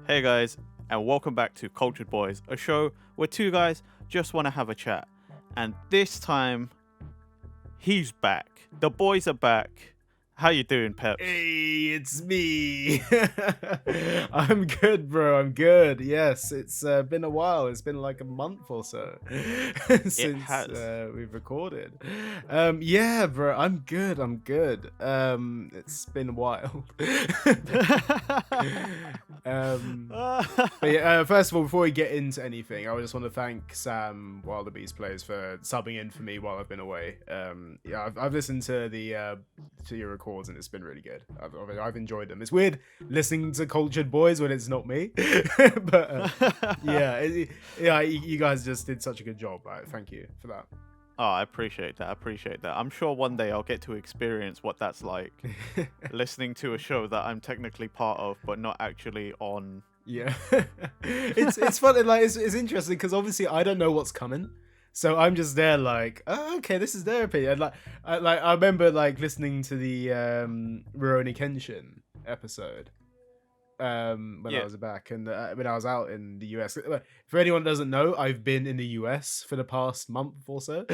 Hey guys, and welcome back to Cultured Boys, a show where two guys just want to have a chat. And this time, he's back. The boys are back. How you doing, Peps? Hey, it's me. I'm good, bro. I'm good. Yes, it's been a while. It's been like a month or so It since has. we've recorded. Yeah, bro. I'm good. I'm good. It's been a while. But yeah, first of all, before we get into anything, I just want to thank Sam Wildebeest Plays for subbing in for me while I've been away. Yeah, I've listened to your records and it's been really good. I've enjoyed them. It's weird listening to Cultured Boys when it's not me, but yeah, you guys just did such a good job. Thank you for that. Oh, I appreciate that. I'm sure one day I'll get to experience what that's like, listening to a show that I'm technically part of, but not actually on. Yeah, it's funny. Like it's interesting because obviously I don't know what's coming. So I'm just there like, oh, okay, this is their opinion. I remember like listening to the Rurouni Kenshin episode when I was back and when I was out in the US. For anyone that doesn't know, I've been in the US for the past month or so,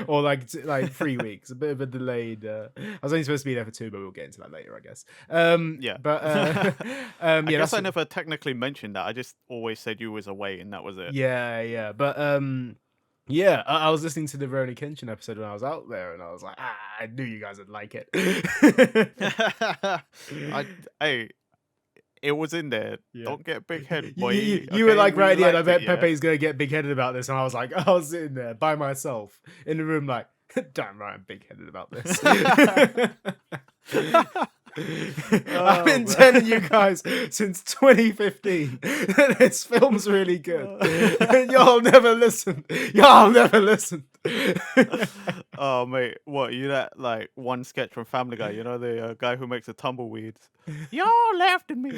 or like 3 weeks. A bit of a delayed. I was only supposed to be there for 2, but we'll get into that later, I guess. Yeah. But I yeah, guess I never technically mentioned that. I just always said you was away, and that was it. yeah, but yeah, I was listening to the Rurouni Kenshin episode when I was out there, and I was like, I knew you guys would like it. Hey, it was in there. Yeah. Don't get big headed, boy. You were like, right, yeah, I bet Pepe's gonna get big headed about this, and I was like, I was sitting there by myself in the room, like, damn right, I'm big headed about this. I've been telling you guys since 2015 that this film's really good. And y'all never listen. Oh, mate, what, you that like one sketch from Family Guy, you know, the guy who makes the tumbleweeds? Y'all laughed at me.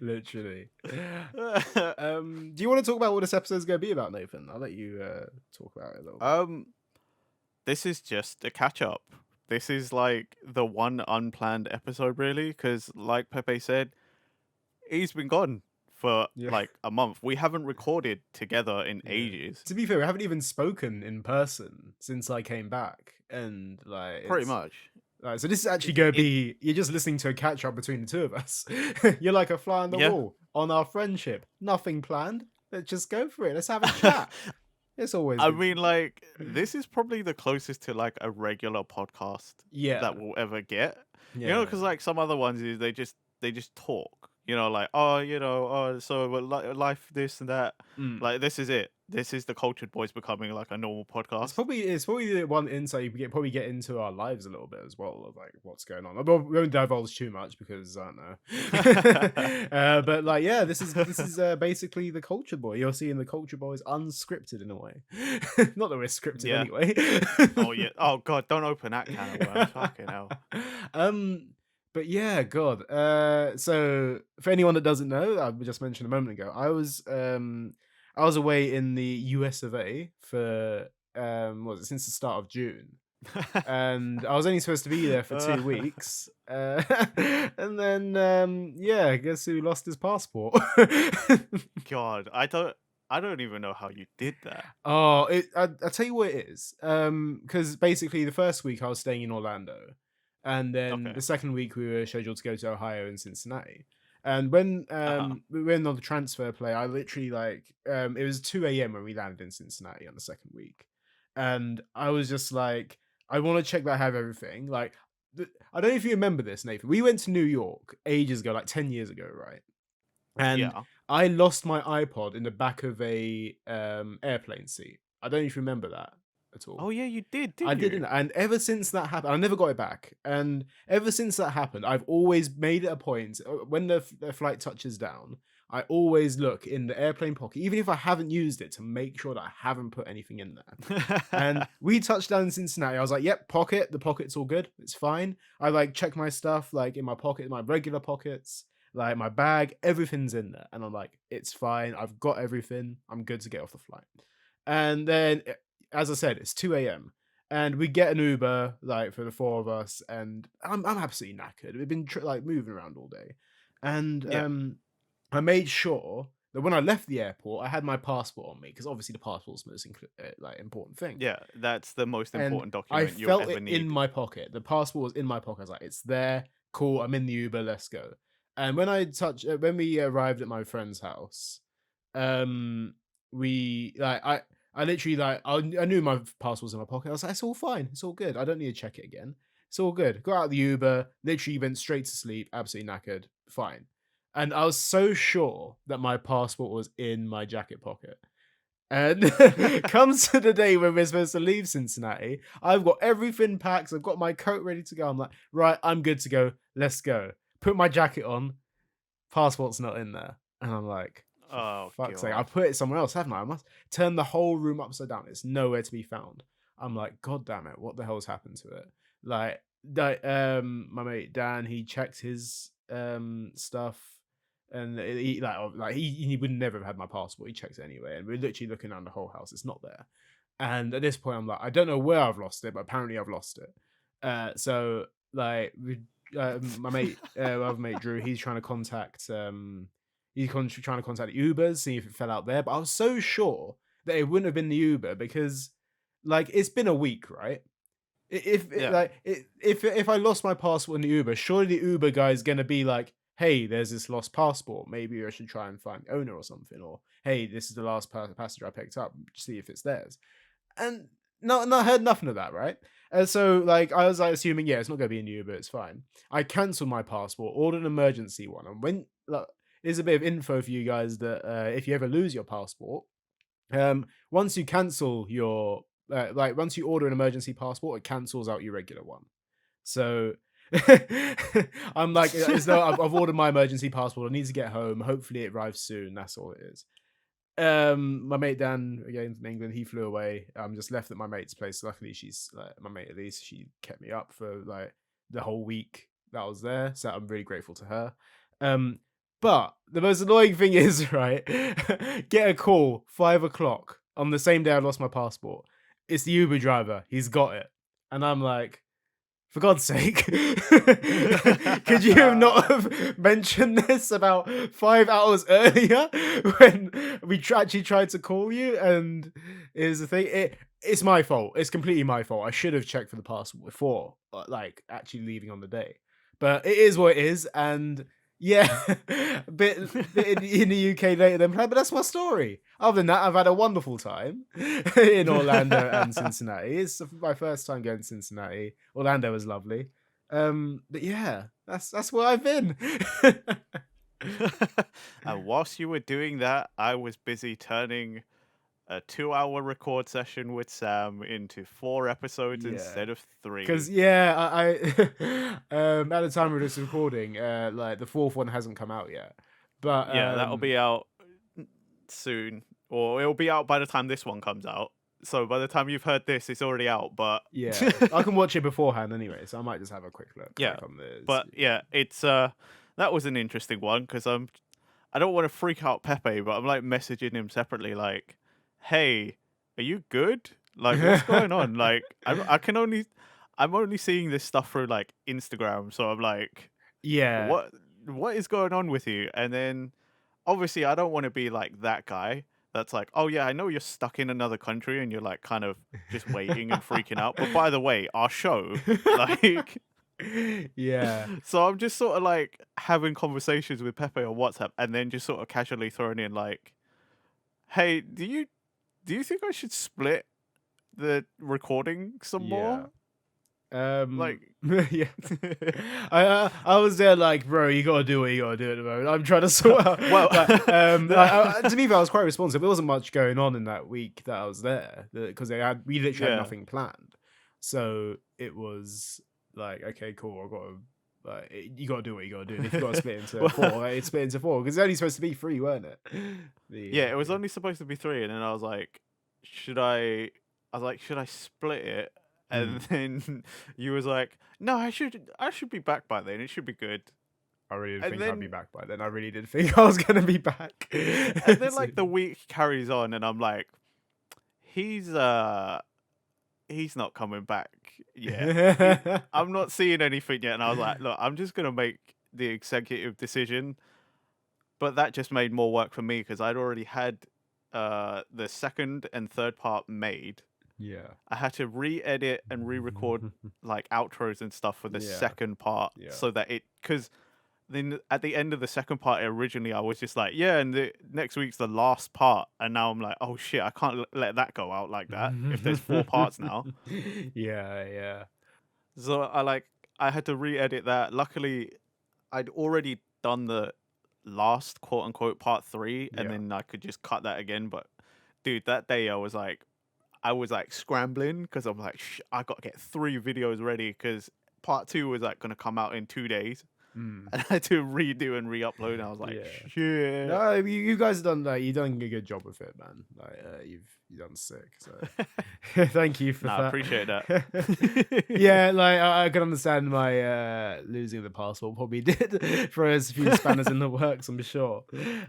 Literally. Do you want to talk about what this episode's going to be about, Nathan? I'll let you talk about it a little bit. This is just a catch up. This is like the one unplanned episode, really, because like Pepe said, he's been gone for like a month. We haven't recorded together in ages. To be fair, we haven't even spoken in person since I came back, and like pretty much. So this is actually going to be, you're just listening to a catch up between the two of us. You're like a fly on the wall on our friendship. Nothing planned. Let's just go for it. Let's have a chat. It's always. I mean, like, this is probably the closest to like a regular podcast that we'll ever get. You know, because like some other ones is they just talk. You know, like, so life, this and that. Like, this is it. This is the Cultured Boys becoming like a normal podcast. It's probably the one insight you probably get into our lives a little bit as well, of like what's going on. We won't divulge too much because I don't know. But like, yeah, this is basically the Cultured Boy. You're seeing the Cultured Boys unscripted in a way. Not that we're scripted anyway. Oh yeah. Oh god, don't open that can of worms. Fucking hell. But yeah, God. So for anyone that doesn't know, I just mentioned a moment ago, I was away in the US of A for since the start of June. And I was only supposed to be there for 2 weeks. And then I guess who lost his passport? God, I don't even know how you did that. Oh, I'll tell you what it is. Because basically the first week I was staying in Orlando. And then the second week we were scheduled to go to Ohio and Cincinnati. And when we went on the transfer play, I literally it was 2 a.m. when we landed in Cincinnati on the second week. And I was just like, I want to check that I have everything. Like, I don't know if you remember this, Nathan. We went to New York ages ago, like 10 years ago, right? And I lost my iPod in the back of a airplane seat. I don't know if you remember that at all. Oh yeah, you did. I didn't, and ever since that happened, I never got it back. And ever since that happened, I've always made it a point when the flight touches down, I always look in the airplane pocket, even if I haven't used it, to make sure that I haven't put anything in there. And we touched down in Cincinnati. I was like, "Yep, pocket. The pocket's all good. It's fine." I like check my stuff like in my pocket, my regular pockets, like my bag, everything's in there, and I'm like, "It's fine. I've got everything. I'm good to get off the flight." And then, as I said, it's 2 a.m. And we get an Uber like for the four of us, and I'm absolutely knackered. We've been like moving around all day, and I made sure that when I left the airport, I had my passport on me because obviously the passport's the most like important thing. Yeah, that's the most And important I document you'll felt ever it need. in my pocket. The passport was in my pocket. I was like, it's there. Cool. I'm in the Uber. Let's go. And when we arrived at my friend's house, we like I literally like I knew my passport was in my pocket. I was like, it's all fine. It's all good. I don't need to check it again. It's all good. Got out of the Uber. Literally went straight to sleep. Absolutely knackered. Fine. And I was so sure that my passport was in my jacket pocket. And comes to the day when we're supposed to leave Cincinnati. I've got everything packed. I've got my coat ready to go. I'm like, right, I'm good to go. Let's go. Put my jacket on. Passport's not in there. And I'm like, oh, fuck's sake. I put it somewhere else, haven't I? I must turn the whole room upside down. It's nowhere to be found. I'm like, God damn it. What the hell's happened to it? Like my mate Dan, he checked his stuff. And he he would never have had my passport. He checked it anyway, and we're literally looking around the whole house. It's not there. And at this point, I'm like, I don't know where I've lost it, but apparently I've lost it. So like, my mate, other mate Drew, he's trying to contact trying to contact the Ubers, see if it fell out there. But I was so sure that it wouldn't have been the Uber because, like, it's been a week, right? If I lost my passport in the Uber, surely the Uber guy's gonna be like, hey, there's this lost passport. Maybe I should try and find the owner or something. Or, hey, this is the last passenger I picked up. See if it's theirs. And not heard nothing of that, right? And so, like, I was like assuming, yeah, it's not going to be in Uber. It's fine. I cancelled my passport, ordered an emergency one. And when, like, here's a bit of info for you guys that if you ever lose your passport, once you cancel your, once you order an emergency passport, it cancels out your regular one. So I'm like, I've ordered my emergency passport. I need to get home. Hopefully it arrives soon. That's all it is. My mate Dan, again from England, he flew away. I'm just left at my mate's place. Luckily, she's like my mate Elise. She kept me up for like the whole week that I was there. So I'm really grateful to her. But the most annoying thing is, right, get a call 5:00 on the same day I lost my passport. It's the Uber driver. He's got it. And I'm like, for God's sake, could you have not have mentioned this about 5 hours earlier when we actually tried to call you? And here's the thing, it's my fault. It's completely my fault. I should have checked for the passport before, like, actually leaving on the day. But it is what it is, and yeah, a bit in the UK later than planned, but that's my story. Other than that, I've had a wonderful time in Orlando and Cincinnati. It's my first time going to Cincinnati. Orlando was lovely. But yeah, that's where I've been. And whilst you were doing that, I was busy turning a 2-hour record session with Sam into 4 episodes instead of 3. Because I at the time of this recording, like the 4th one hasn't come out yet. But yeah, that'll be out soon, or it'll be out by the time this one comes out. So by the time you've heard this, it's already out. But yeah, I can watch it beforehand anyway, so I might just have a quick look. Yeah, on this. But yeah, it's that was an interesting one because I don't want to freak out Pepe, but I'm like messaging him separately, like, hey, are you good? Like, what's going on? Like, I'm only seeing this stuff through like Instagram, so I'm like, yeah, what is going on with you? And then obviously I don't want to be like that guy that's like, oh yeah, I know you're stuck in another country and you're like kind of just waiting and freaking out, but by the way, our show, like, yeah. So I'm just sort of like having conversations with Pepe on WhatsApp and then just sort of casually throwing in like, hey, do you think I should split the recording some more? Like, yeah. I was there like, bro, you gotta do what you gotta do at the moment. I'm trying to sort out. Well, to be fair, I was quite responsive. There wasn't much going on in that week that I was there because we literally had nothing planned. So it was like, okay, cool. I gotta. You gotta do what you gotta do. And if you gotta split into 4, it's split into 4 because it's only supposed to be 3, weren't it? Yeah, it was only supposed to be 3, and then I was like, should I split it? And then you was like, no, I should be back by then. It should be good. I really didn't think I'd be back by then. I really did think I was gonna be back. And then like the week carries on, and I'm like, he's he's not coming back yet. I'm not seeing anything yet. And I was like, look, I'm just gonna make the executive decision. But that just made more work for me because I'd already had the second and third part made. Yeah. I had to re-edit and re-record like outros and stuff for the second part so that because then at the end of the second part originally I was just like, yeah, and the next week's the last part, and now I'm like, oh shit, I can't let that go out like that if there's 4 parts now. Yeah. So I had to re-edit that. Luckily, I'd already done the last quote unquote part 3, and then I could just cut that again. But dude, that day I was like scrambling because I'm like, I got to get 3 videos ready because part 2 was like gonna come out in 2 days. And I had to redo and re-upload. And I was like, shit. No, you guys have done you've done a good job with it, man. Like you've done sick. So thank you for that. I appreciate that. Yeah, like I can understand my losing the passport probably did throw us a few spanners in the works, I'm sure.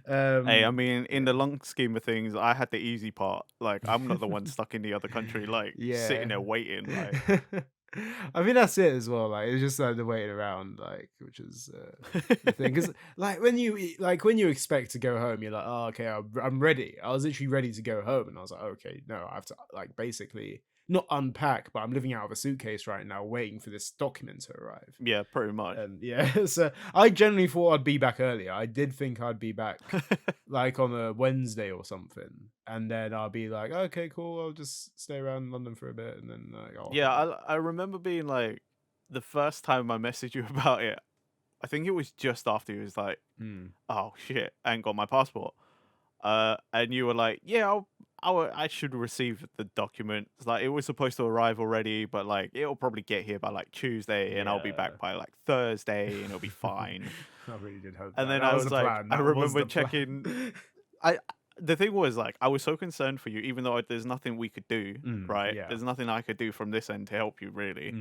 Hey, I mean, in the long scheme of things, I had the easy part. Like, I'm not the one stuck in the other country, like sitting there waiting. Like, I mean that's it as well. Like it's just like the waiting around, like which is the thing. Because like when you expect to go home, you're like, oh okay, I'm ready. I was literally ready to go home, and I was like, okay, no, I have to like basically not unpack, but I'm living out of a suitcase right now, waiting for this document to arrive. Yeah, pretty much. And yeah, so I generally thought I'd be back earlier. I did think I'd be back like on a Wednesday or something, and then I'll be like, okay, cool, I'll just stay around London for a bit, and then I remember being like, the first time I messaged you about it, I think it was just after you was like, oh shit, I ain't got my passport. And you were like, yeah, I should receive the document. It's like it was supposed to arrive already, but like it'll probably get here by like Tuesday, and I'll be back by like Thursday, and it'll be fine. I really did hope. And then I was like, I remember checking. The thing was like, I was so concerned for you, even though there's nothing we could do, right? Yeah. There's nothing I could do from this end to help you, really.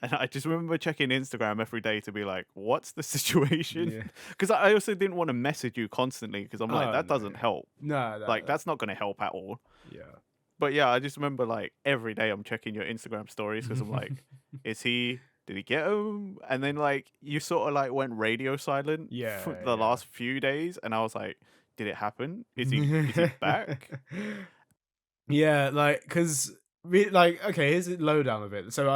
And I just remember checking Instagram every day to be like, what's the situation? Because I also didn't want to message you constantly because I'm like, that doesn't help. No, like that's not going to help at all. Yeah. But yeah, I just remember like every day I'm checking your Instagram stories because I'm like, did he get home? And then like you sort of like went radio silent for the last few days, and I was like, did it happen? Is he back? Yeah, like because okay, here's the lowdown of it. So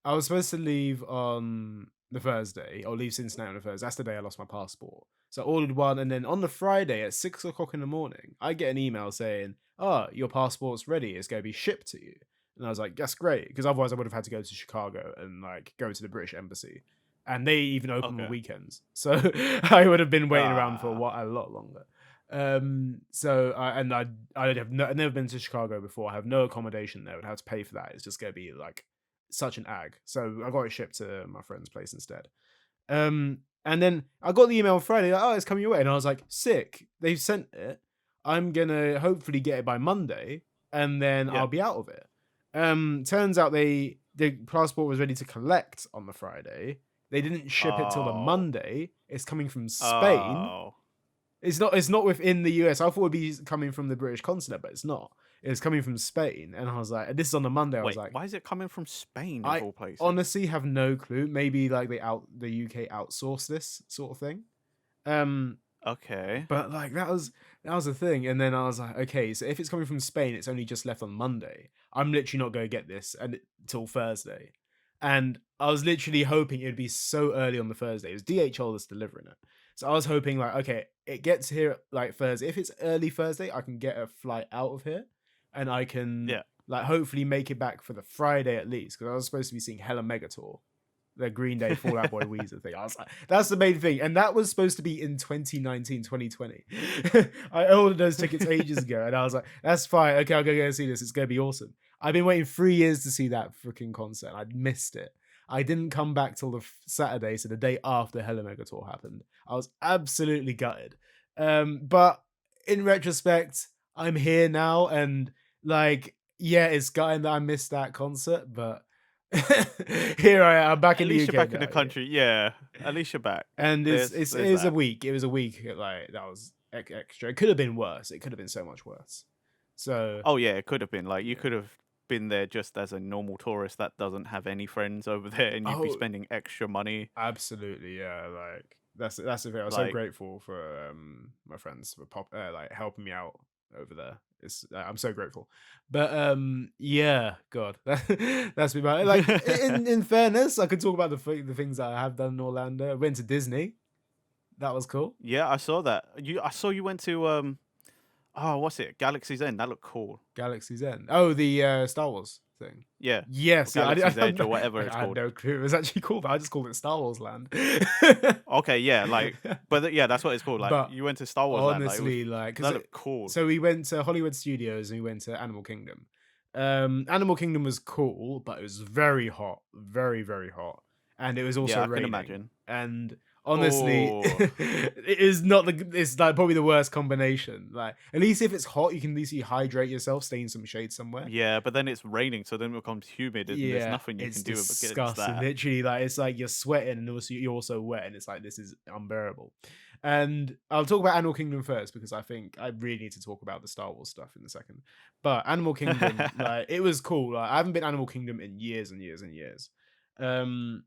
I was supposed to leave on the Thursday, or leave Cincinnati on the Thursday. That's the day I lost my passport. So I ordered one, and then on the Friday at 6 o'clock in the morning, I get an email saying, oh, your passport's ready. It's going to be shipped to you. And I was like, that's great, because otherwise I would have had to go to Chicago and like go to the British Embassy. And they even open on weekends. So I would have been waiting around for a lot longer. So I'd never been to Chicago before. I have no accommodation there. I would have to pay for that. It's just going to be like such an ag. So I got it shipped to my friend's place instead. And then I got the email on Friday, like, oh, it's coming your way. And I was like, sick. They've sent it. I'm going to hopefully get it by Monday, and then I'll be out of it. Turns out the passport was ready to collect on the Friday. They didn't ship it till the Monday. It's coming from Spain. It's not within the US. I thought it would be coming from the British consulate, but it's not. It's coming from Spain. And I was like, this is on the Monday. I was like, why is it coming from Spain of all places? Honestly have no clue. Maybe like the UK outsourced this sort of thing. Okay. But like that was the thing. And then I was like, okay, so if it's coming from Spain, it's only just left on Monday. I'm literally not going to get this until Thursday. And I was literally hoping it'd be so early on the Thursday. It was DHL that's delivering it. So I was hoping like, okay, it gets here like Thursday. If it's early Thursday, I can get a flight out of here, and I can like hopefully make it back for the Friday at least, because I was supposed to be seeing Hella Megatour, the Green Day Fall Out Boy Weezer thing. I was like, that's the main thing. And that was supposed to be in 2019, 2020. I ordered those tickets ages ago, and I was like, that's fine. Okay, I'll go see this. It's going to be awesome. I've been waiting 3 years to see that freaking concert. I'd missed it. I didn't come back till the Saturday, so the day after Hella Megatour happened. I was absolutely gutted. But in retrospect, I'm here now, and like, yeah, it's gutting that I missed that concert, but here I am back in the UK. At least you're back in the country, yeah. At least you're back. And it was a week. It was a week like that was extra. It could have been worse. It could have been so much worse. So oh yeah, it could have been like you could have been there just as a normal tourist that doesn't have any friends over there, and you'd be Oh, spending extra money. absolutely, yeah. Like that's the thing. I was so Like, grateful for my friends for like helping me out over there. It's I'm so grateful. But yeah, God, that's me. Like in fairness, I could talk about the things that I have done in Orlando. I went to Disney. That was cool. yeah, I saw that. I saw you went to oh, what's it? Galaxy's End. That looked cool. Galaxy's End. Oh, the Star Wars thing. Yeah, or Yes, yeah. Galaxy's Edge or whatever it's I had called. no clue it was actually called. I just called it Star Wars Land. Okay, yeah, like, but yeah, that's what it's called. Like, But you went to Star Wars Land. honestly, like, That looked cool. so we went to Hollywood Studios and we went to Animal Kingdom. Animal Kingdom was cool, but it was very hot, very very hot, and it was also Yeah, I can raining. imagine. And honestly, Oh, it is not the. It's like probably the worst combination. Like at least if it's hot, you can at least hydrate yourself, stay in some shade somewhere. yeah, but then it's raining, so then it becomes humid, and there's Yeah, nothing you it's can do against disgusting. that. Literally, like it's like you're sweating and also you're also wet, and it's like this is unbearable. And I'll talk about Animal Kingdom first because I think I really need to talk about the Star Wars stuff in a second. But Animal Kingdom, like it was cool. Like I haven't been Animal Kingdom in years and years and years. Um,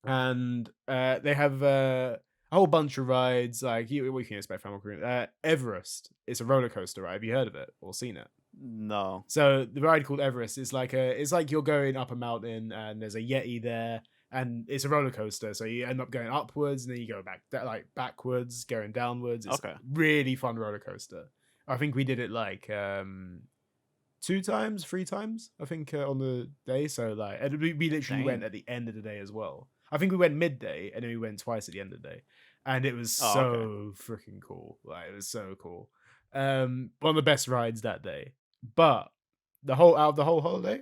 and they have a whole bunch of rides. Like what you can expect from Animal Kingdom. Everest. It's a roller coaster ride. Have you heard of it or seen it? No. So the ride called Everest is like it's like you're going up a mountain and there's a Yeti there and it's a roller coaster. So you end up going upwards and then you go back like backwards, going downwards. It's Okay. really fun roller coaster. I think we did it like 2 times, 3 times, I think on the day. So like and we literally went at the end of the day as well. I think we went midday and then we went twice at the end of the day. And it was so freaking cool. Like it was so cool. One of the best rides that day. But out of the whole holiday,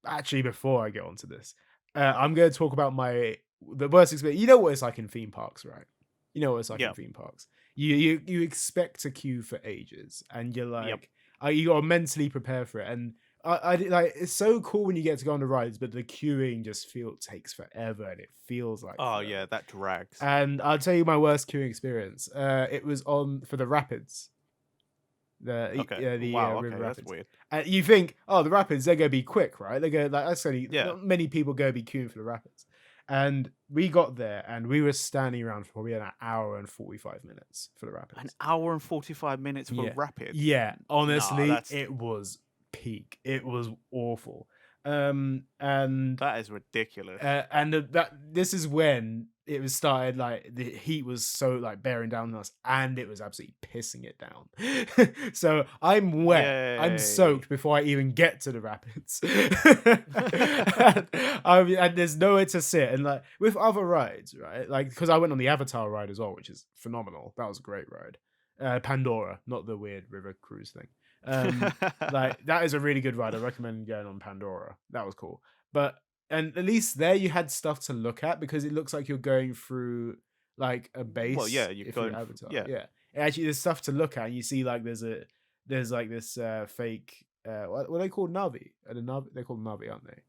actually, before I get onto this, I'm going to talk about the worst experience. You know what it's like in theme parks, right? You know what it's like in theme parks. You expect to queue for ages, and you're like, you got to mentally prepare for it. And I like it's so cool when you get to go on the rides, but the queuing just takes forever, and it feels like forever. Yeah, that drags. And I'll tell you my worst queuing experience. It was for the rapids. The river rapids. That's weird. And you think, oh, the rapids, they're gonna be quick, right? They're gonna not many people go be queuing for the rapids. And we got there and we were standing around for probably an hour and 45 minutes for the rapids. An hour and 45 minutes for rapids? Yeah, honestly, it was peak. It was awful. And that is ridiculous. And this is when it was started, like the heat was so like bearing down on us and it was absolutely pissing it down. So I'm wet. Yay. I'm soaked before I even get to the rapids. and there's nowhere to sit. And like with other rides, right? Like because I went on the Avatar ride as well, which is phenomenal. That was a great ride. Pandora, not the weird river cruise thing. Like that is a really good ride. I recommend going on Pandora. That was cool. And at least there you had stuff to look at because it looks like you're going through like a base. Well, yeah, you're going Avatar. Yeah. Actually, there's stuff to look at. And you see like there's like this fake what are they called? Navi. They're called Navi, aren't they?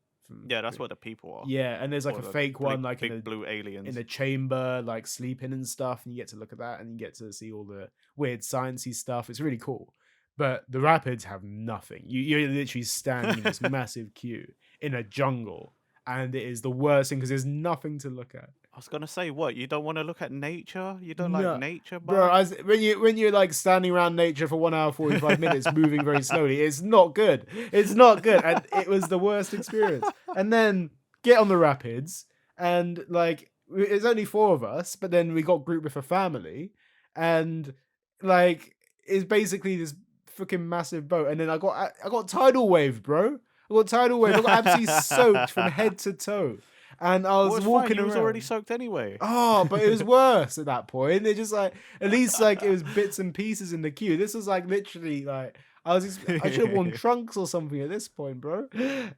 That's what the people are. Yeah, and there's like a fake one, like big blue aliens in a chamber, like sleeping and stuff, and you get to look at that, and you get to see all the weird sciencey stuff. It's really cool. But the rapids have nothing. You're literally standing in this massive queue in a jungle, and it is the worst thing because there's nothing to look at. I was gonna say, what, you don't want to look at nature? You don't like nature, bro? When you're like standing around nature for 1 hour 45 minutes, moving very slowly, it's not good. It's not good, and it was the worst experience. And then get on the rapids, and like it's only 4 of us, but then we got grouped with a family, and like it's basically this freaking massive boat, and then I got tidal wave, bro. I got tidal wave. I got absolutely soaked from head to toe. And I was walking around. It was already soaked anyway. Oh, but it was worse at that point. It just like at least like it was bits and pieces in the queue. This was like literally like I should have worn trunks or something at this point, bro.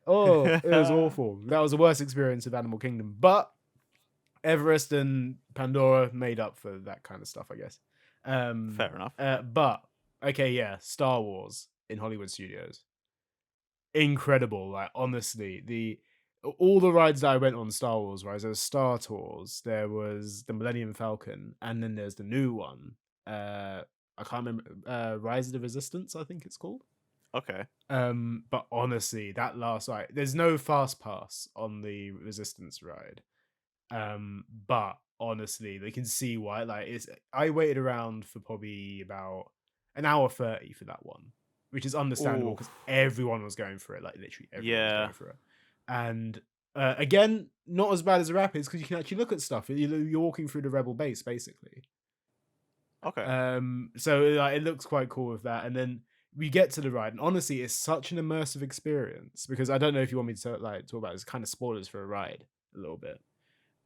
Oh, it was awful. That was the worst experience of Animal Kingdom. But Everest and Pandora made up for that kind of stuff, I guess. Fair enough. But okay, yeah, Star Wars in Hollywood Studios. Incredible. Like honestly, all the rides that I went on Star Wars, right? There was Star Tours, there was the Millennium Falcon, and then there's the new one. I can't remember. Rise of the Resistance, I think it's called. Okay. But honestly, that last ride, there's no fast pass on the Resistance ride. But honestly, they can see why. Like, I waited around for probably about an hour 30 for that one, which is understandable because everyone was going for it. Like, literally everyone was going for it. And again, not as bad as the Rapids because you can actually look at stuff. You're walking through the Rebel base, basically. Okay. So like, it looks quite cool with that, and then we get to the ride, and honestly, it's such an immersive experience because I don't know if you want me to like talk about it. It's kind of spoilers for a ride a little bit.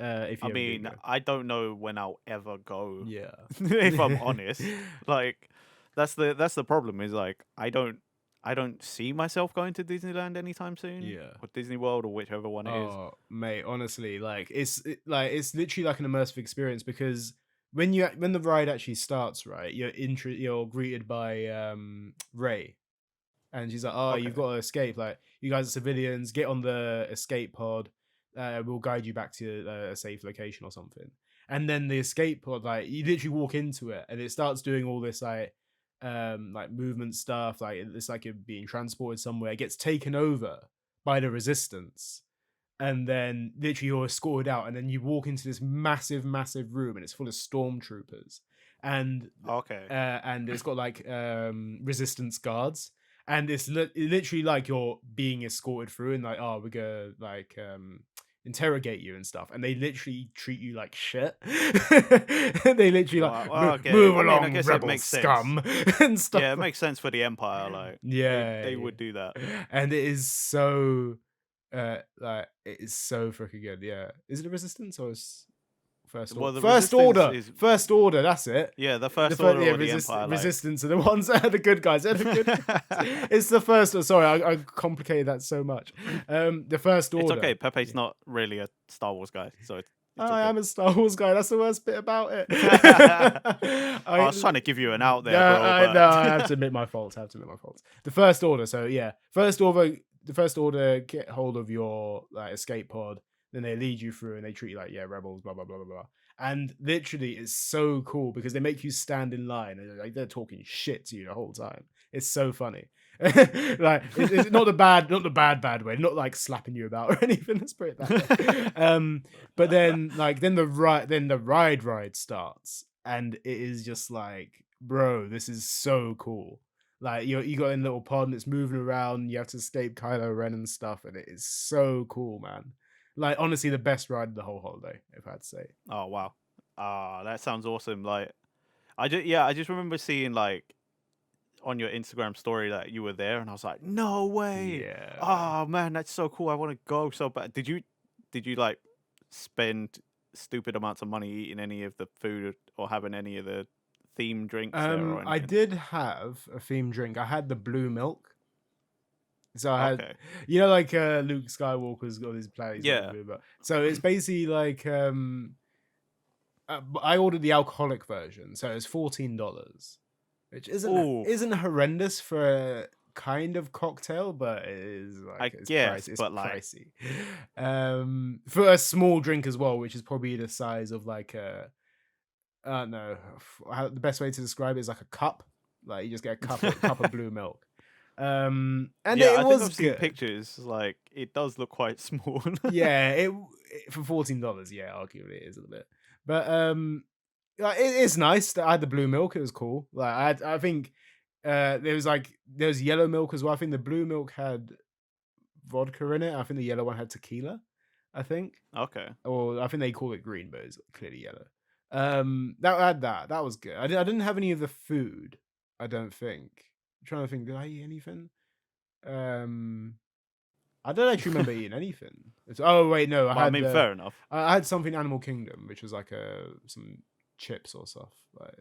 If you I mean, I don't know when I'll ever go. Yeah. If I'm honest, like that's the problem. Is like I don't see myself going to Disneyland anytime soon. Yeah. Or Disney World or whichever one it is. Oh, mate, honestly, like it's literally like an immersive experience because when the ride actually starts, right, you're greeted by Ray, and she's like, "Oh, you've got to escape. Like, you guys are civilians. Get on the escape pod. We'll guide you back to a safe location or something." And then the escape pod, like, you literally walk into it, and it starts doing all this like movement stuff. Like, it's like you're being transported somewhere. It gets taken over by the Resistance, and then literally you're escorted out, and then you walk into this massive room, and it's full of stormtroopers, and and it's got like Resistance guards. And it's literally like you're being escorted through, and like, oh, we're gonna like interrogate you and stuff, and they literally treat you like shit. They literally like move along, I guess rebel scum and stuff. Yeah, it makes sense for the Empire. Like, they would do that, and it is so like it is so freaking good. Yeah, is it a Resistance or is First Order? First Order, that's it. Yeah, the First Order or the Empire. Resistance are the ones that are the good guys. They're the good guys. It's the First Order. Sorry, I complicated that so much. The First Order. It's okay. Pepe's not really a Star Wars guy, so it's okay. I am a Star Wars guy. That's the worst bit about it. I was trying to give you an out there, bro. I have to admit my faults. The First Order. So yeah, the First Order get hold of your like escape pod. Then they lead you through and they treat you like, rebels, blah, blah, blah, blah, blah. And literally, it's so cool because they make you stand in line and they're talking shit to you the whole time. It's so funny. Like, it's not the bad way, not like slapping you about or anything. Let's put it that way. But then, like, the ride starts, and it is just like, bro, this is so cool. Like, you got in a little pod and it's moving around. You have to escape Kylo Ren and stuff, and it is so cool, man. Like, honestly, the best ride of the whole holiday, if I had to say. Oh, wow. That sounds awesome. Like, I just remember seeing, like, on your Instagram story that you were there, and I was like, no way. Yeah. Oh, man, that's so cool. I want to go so bad. Did you, like, spend stupid amounts of money eating any of the food or having any of the themed drinks there or anything? I did have a themed drink. I had the blue milk. So I had, like Luke Skywalker's got his plays. Yeah. So it's basically like I ordered the alcoholic version, so it's $14, which isn't horrendous for a kind of cocktail, but it is like it's pricey. For a small drink as well, which is probably the size of like I don't know. The best way to describe it is like a cup. Like, you just get a cup of blue milk. And I think I've seen pictures. Like, it does look quite small. Yeah, it for $14. Yeah, arguably it is a little bit, but it's nice. I had the blue milk. It was cool. Like, I think there was yellow milk as well. I think the blue milk had vodka in it. I think the yellow one had tequila. I think. Okay. Or I think they call it green, but it's clearly yellow. That was good. I didn't have any of the food. I don't think. I'm trying to think, did I eat anything? I don't actually remember eating anything. Oh wait, no, I had. Fair enough. I had something Animal Kingdom, which was like some chips or stuff, like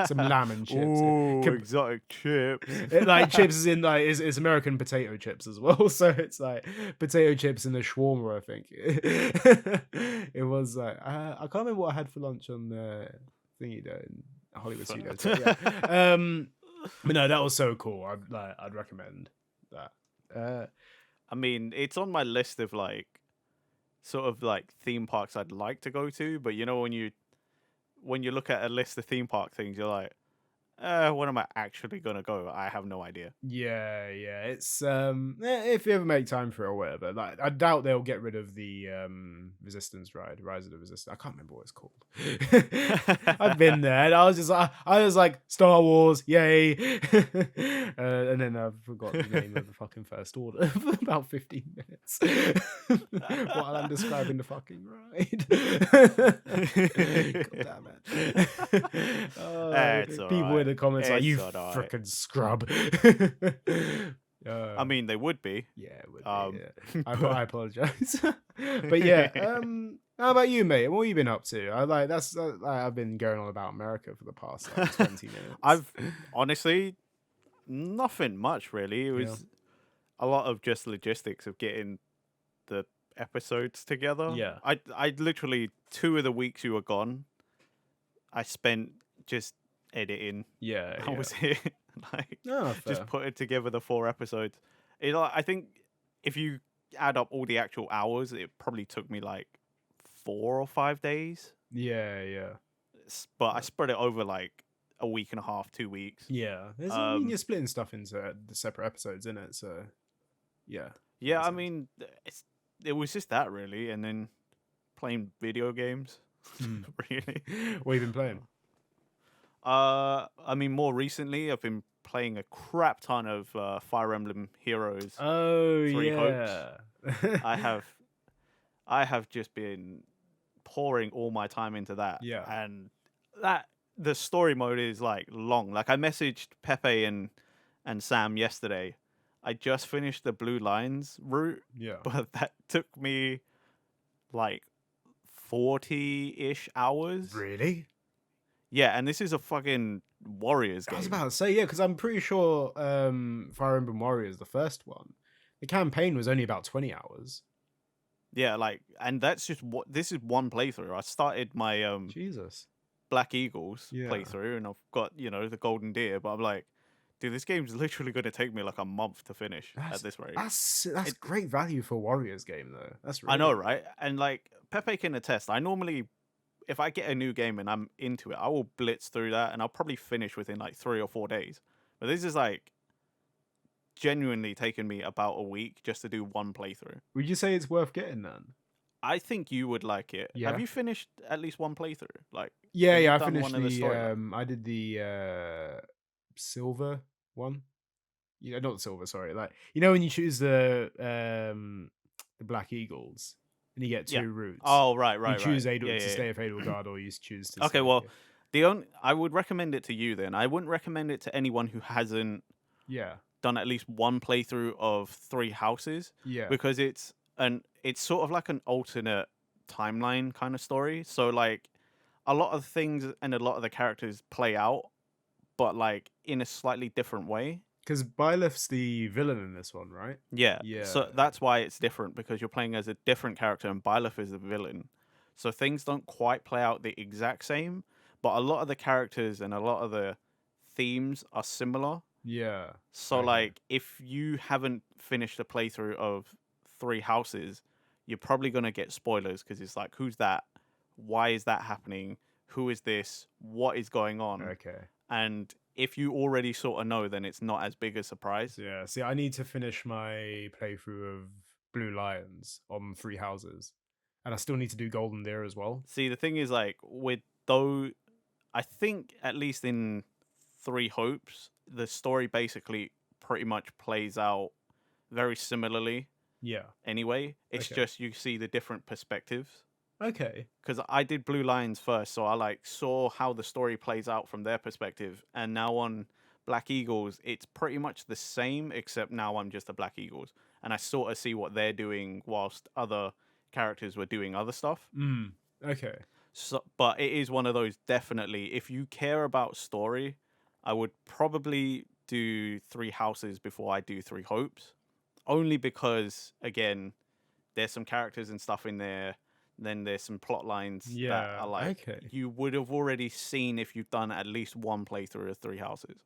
some lamb and chips. Oh, exotic chips! Like, chips is in like it's American potato chips as well, so it's like potato chips and a shawarma. I think it was like I can't remember what I had for lunch on the thingy though in Hollywood Studios. So, yeah. But no, that was so cool. I'd recommend that. I mean, it's on my list of like sort of like theme parks I'd like to go to, but you know, when you look at a list of theme park things, you're like, when am I actually gonna go? I have no idea. Yeah, it's if you ever make time for it or whatever. Like, I doubt they'll get rid of the Resistance ride, Rise of the Resistance. I can't remember what it's called. I've been there, and I was like, Star Wars, yay! And then I forgot the name of the fucking First Order for about 15 minutes while I'm describing the fucking ride. God damn it! It's People alright. in the comments like, It's you alright. freaking scrub. I mean, they would be. Yeah, it would be. Yeah. I apologize. But yeah, how about you, mate? What have you been up to? I've been going on about America for the past like 20 minutes. I've honestly nothing much really. It was a lot of just logistics of getting the episodes together. Yeah. I literally 2 of the weeks you were gone, I spent just editing. Yeah. That was it. Like, just fair. putting together the 4 episodes. I think if you add up all the actual hours, it probably took me like 4 or 5 days. Yeah. But I spread it over like a week and a half, 2 weeks. Yeah. I mean, you're splitting stuff into the separate episodes, isn't it? So, yeah. Yeah, I mean, it was just that really, and then playing video games. Really. What have you been playing? I mean, more recently, I've been playing a crap ton of Fire Emblem Heroes. Oh, 3 yeah. Hopes. I have just been pouring all my time into that. Yeah. And the story mode is like long. Like, I messaged Pepe and Sam yesterday. I just finished the Blue Lines route. Yeah. But that took me like 40-ish hours. Really? Yeah, and this is a fucking Warriors game. I was about to say, yeah, because I'm pretty sure Fire Emblem Warriors, the first one, the campaign was only about 20 hours. Yeah, like, and that's just this is one playthrough. I started my Jesus Black Eagles playthrough, and I've got the Golden Deer, but I'm like, dude, this game's literally going to take me like a month to finish at this rate. That's great value for a Warriors game, though. That's really I know, right? And like Pepe can attest. I normally, if I get a new game and I'm into it, I will blitz through that, and I'll probably finish within like 3 or 4 days. But this is like genuinely taken me about a week just to do one playthrough. Would you say it's worth getting then? I think you would like it. Yeah. Have you finished at least one playthrough? Like, yeah, I finished I did the silver one. Yeah, not the silver. Sorry, like when you choose the Black Eagles and you get 2 routes. Oh, right. You choose to stay with Edelgard, or you choose to. Okay, well, I would recommend it to you then. I wouldn't recommend it to anyone who hasn't. Done at least one playthrough of 3 Houses. Yeah. Because it's sort of like an alternate timeline kind of story. So like a lot of things and a lot of the characters play out, but like in a slightly different way. Because Byleth's the villain in this one, right? Yeah. So that's why it's different, because you're playing as a different character and Byleth is the villain. So things don't quite play out the exact same, but a lot of the characters and a lot of the themes are similar. Yeah. So like if you haven't finished a playthrough of 3 Houses, you're probably going to get spoilers, because it's like, who's that? Why is that happening? Who is this? What is going on? Okay. And if you already sort of know, then it's not as big a surprise. Yeah. See, I need to finish my playthrough of Blue Lions on 3 Houses. And I still need to do Golden Deer as well. See, the thing is, like, I think at least in 3 Hopes, the story basically pretty much plays out very similarly. Yeah. Anyway, it's just you see the different perspectives. Okay. Because I did Blue Lions first, so I like saw how the story plays out from their perspective, and now on Black Eagles, it's pretty much the same, except now I'm just a Black Eagles, and I sort of see what they're doing whilst other characters were doing other stuff. Okay. So, but it is one of those, definitely, if you care about story, I would probably do 3 Houses before I do 3 Hopes. Only because, again, there's some characters and stuff in there. Then there's some plot lines that are like you would have already seen if you've done at least one playthrough of 3 Houses.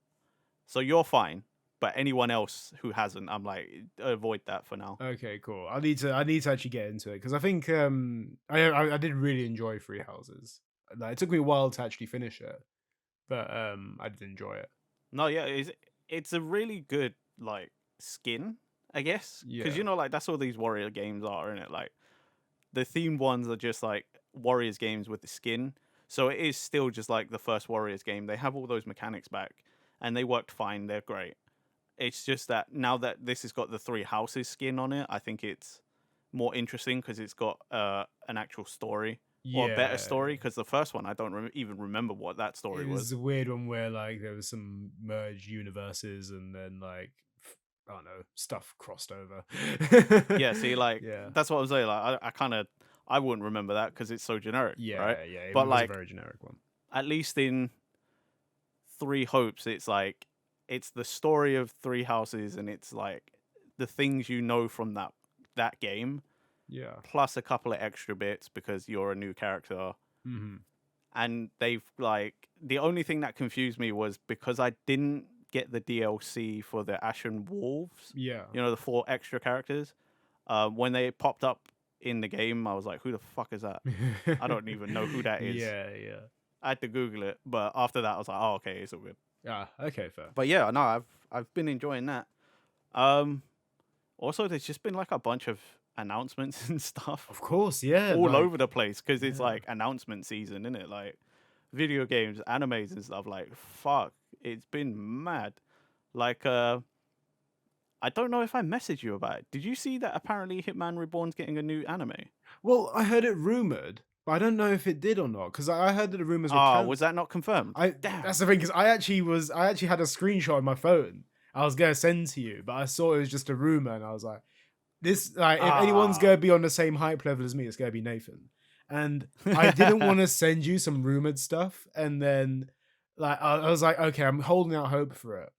So you're fine. But anyone else who hasn't, I'm like, avoid that for now. Okay, cool. I need to actually get into it, because I think I did really enjoy 3 Houses. Like, it took me a while to actually finish it, but I did enjoy it. No, yeah, it's a really good like skin, I guess, because Yeah. like that's all these warrior games are, isn't it? Like the themed ones are just like Warriors games with the skin. So it is still just like the first Warriors game. They have all those mechanics back, and they worked fine. They're great. It's just that now that this has got the three houses skin on it, I think it's more interesting because it's got an actual story or a better story. Because the first one, I don't even remember what that story was. It was a weird one where like there was some merged universes, and then like I don't know, stuff crossed over. Yeah, see, like that's what I'm saying. Like I wouldn't remember that because it's so generic, right? Yeah, it But was like a very generic one. at least in Three Hopes, it's like it's the story of three houses, and it's like the things you know from that game, plus a couple of extra bits because you're a new character. Mm-hmm. And they've like the only thing that confused me was because I didn't get the DLC for the Ashen Wolves. Yeah, you know, the 4 extra characters. When they popped up in the game, I was like, "Who the fuck is that?" I don't even know who that is. Yeah. I had to Google it, but after that, I was like, "Oh, okay, it's all good." Okay, fair. But yeah, no, I've been enjoying that. Also, there's just been like a bunch of announcements and stuff. Of course, yeah, all over the place because it's like announcement season, isn't it? Like video games, animes, and stuff. Like fuck, it's been mad. Like I don't know if I messaged you about it. Did you see that apparently Hitman Reborn's getting a new anime? Well, I heard it rumored, but I don't know if it did or not because I heard that the rumors were. Was that not confirmed? Damn. That's the thing because I actually had a screenshot on my phone. I was gonna send to you, but I saw it was just a rumor, and I was like, "This like if anyone's gonna be on the same hype level as me, it's gonna be Nathan." And I didn't want to send you some rumored stuff, and then like I was like, "Okay, I'm holding out hope for it."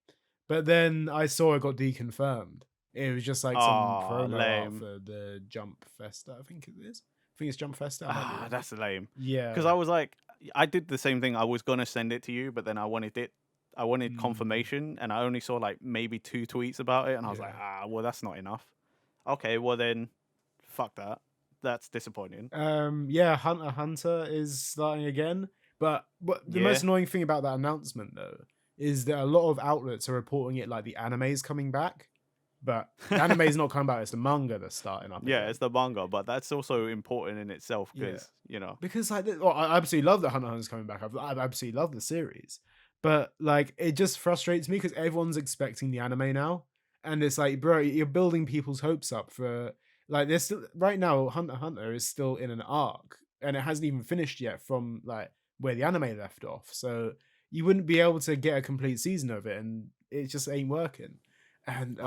But then I saw it got deconfirmed. It was just like some promo art for the Jump Festa, I think it is. I think it's Jump Festa. That's lame. Yeah. Because I was like, I did the same thing. I was gonna send it to you, but then I wanted confirmation, and I only saw like maybe 2 tweets about it, and I was like, well, that's not enough. Okay, well then, fuck that. That's disappointing. Yeah, Hunter x Hunter is starting again, but the most annoying thing about that announcement though is that a lot of outlets are reporting it like the anime's coming back, but the anime's not coming back. It's the manga that's starting up. Yeah, it's the manga, but that's also important in itself because because like I absolutely love that Hunter x Hunter's coming back. I absolutely love the series, but like it just frustrates me because everyone's expecting the anime now, and it's like, bro, you're building people's hopes up for like this. Right now, Hunter x Hunter is still in an arc, and it hasn't even finished yet from like where the anime left off. So you wouldn't be able to get a complete season of it, and it just ain't working. And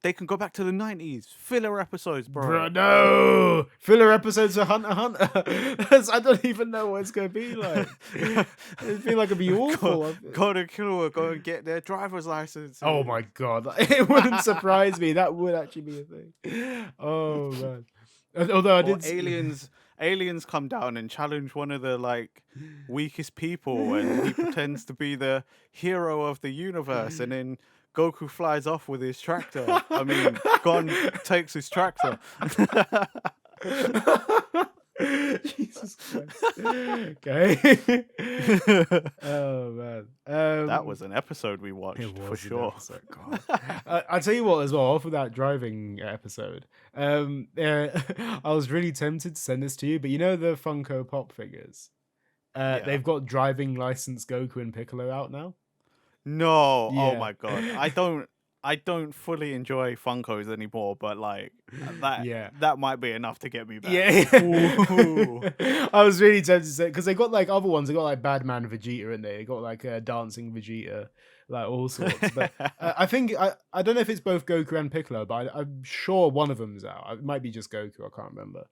they can go back to the 90s filler episodes, bro. No filler episodes of Hunter x Hunter. I don't even know what it's gonna be like. It'd be like it'd be awful. Go to Killua, go and get their driver's license. Oh my god, it wouldn't surprise me. That would actually be a thing. Oh man. Although I did aliens come down and challenge one of the like weakest people, and he pretends to be the hero of the universe, and then Goku flies off with his tractor. I mean, Gon takes his tractor. Jesus Christ. Okay. Oh man. That was an episode we watched for sure. I'll tell you what as well, off of that driving episode. I was really tempted to send this to you, but you know the Funko Pop figures? They've got driving license Goku and Piccolo out now. No, oh my god. I don't fully enjoy Funkos anymore, but like that might be enough to get me back. Yeah. I was really tempted to say because they got like other ones. They got like Badman Vegeta in there. They got like a dancing Vegeta, like all sorts. But I think I don't know if it's both Goku and Piccolo, but I'm sure one of them's out. It might be just Goku. I can't remember.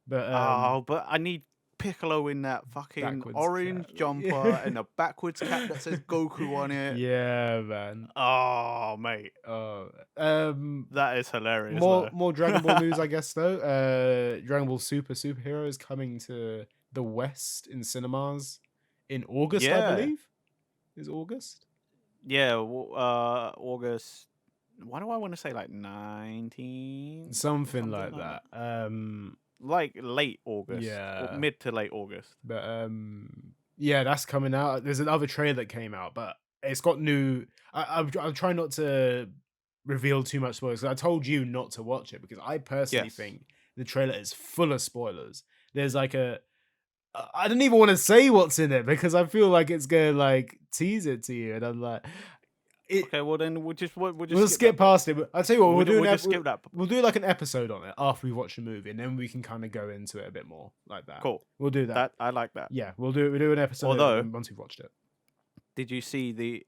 But but I need Piccolo in that fucking orange jumper and a backwards cap that says Goku on it. Yeah, man. Oh, mate. That is hilarious. More Dragon Ball news, I guess. Though, Dragon Ball Superhero is coming to the West in cinemas in August, I believe. Is August? Yeah, August. Why do I want to say like 19? Something like that. Like late August, or mid to late August. But Yeah, that's coming out. There's another trailer that came out, but it's got new. I'm trying not to reveal too much spoilers. I told you not to watch it because I personally Yes. think the trailer is full of spoilers. There's like I don't even want to say what's in it because I feel like it's gonna like tease it to you, and I'm like, Okay, well then we'll skip past it. But I'll tell you what, we'll just skip that. We'll do like an episode on it after we watch the movie, and then we can kind of go into it a bit more like that. Cool. We'll do that. I like that. Yeah, we'll do an episode. Although, once we've watched it. Did you see the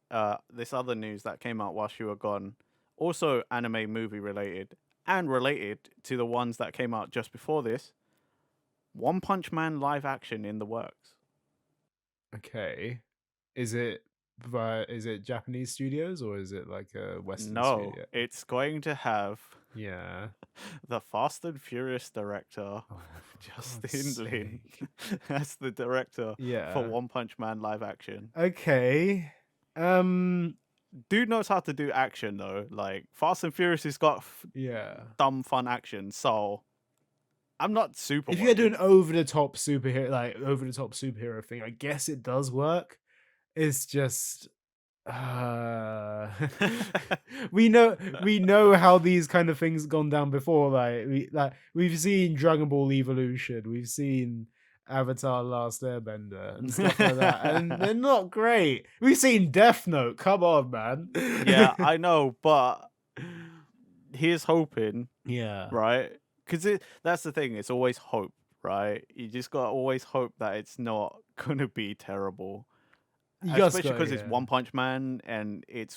this other news that came out whilst you were gone? Also anime movie related and related to the ones that came out just before this. One Punch Man live action in the works. Okay. Is it Japanese studios or is it like a Western No, studio? it's going to have the Fast and Furious director, Justin Lin, as the director for One Punch Man live action. Okay. Dude knows how to do action though. Like Fast and Furious has got dumb fun action, so I'm not super. If you're doing over the top superhero thing, I guess it does work. It's just we know how these kind of things gone down before. We've seen Draggable Evolution, we've seen Avatar: Last Airbender and stuff like that, and they're not great. We've seen Death Note. Come on, man. Yeah, I know, but here's hoping. Yeah. Right. Because that's the thing. It's always hope, right? You just got to always hope that it's not going to be terrible. Especially because it's One Punch Man and it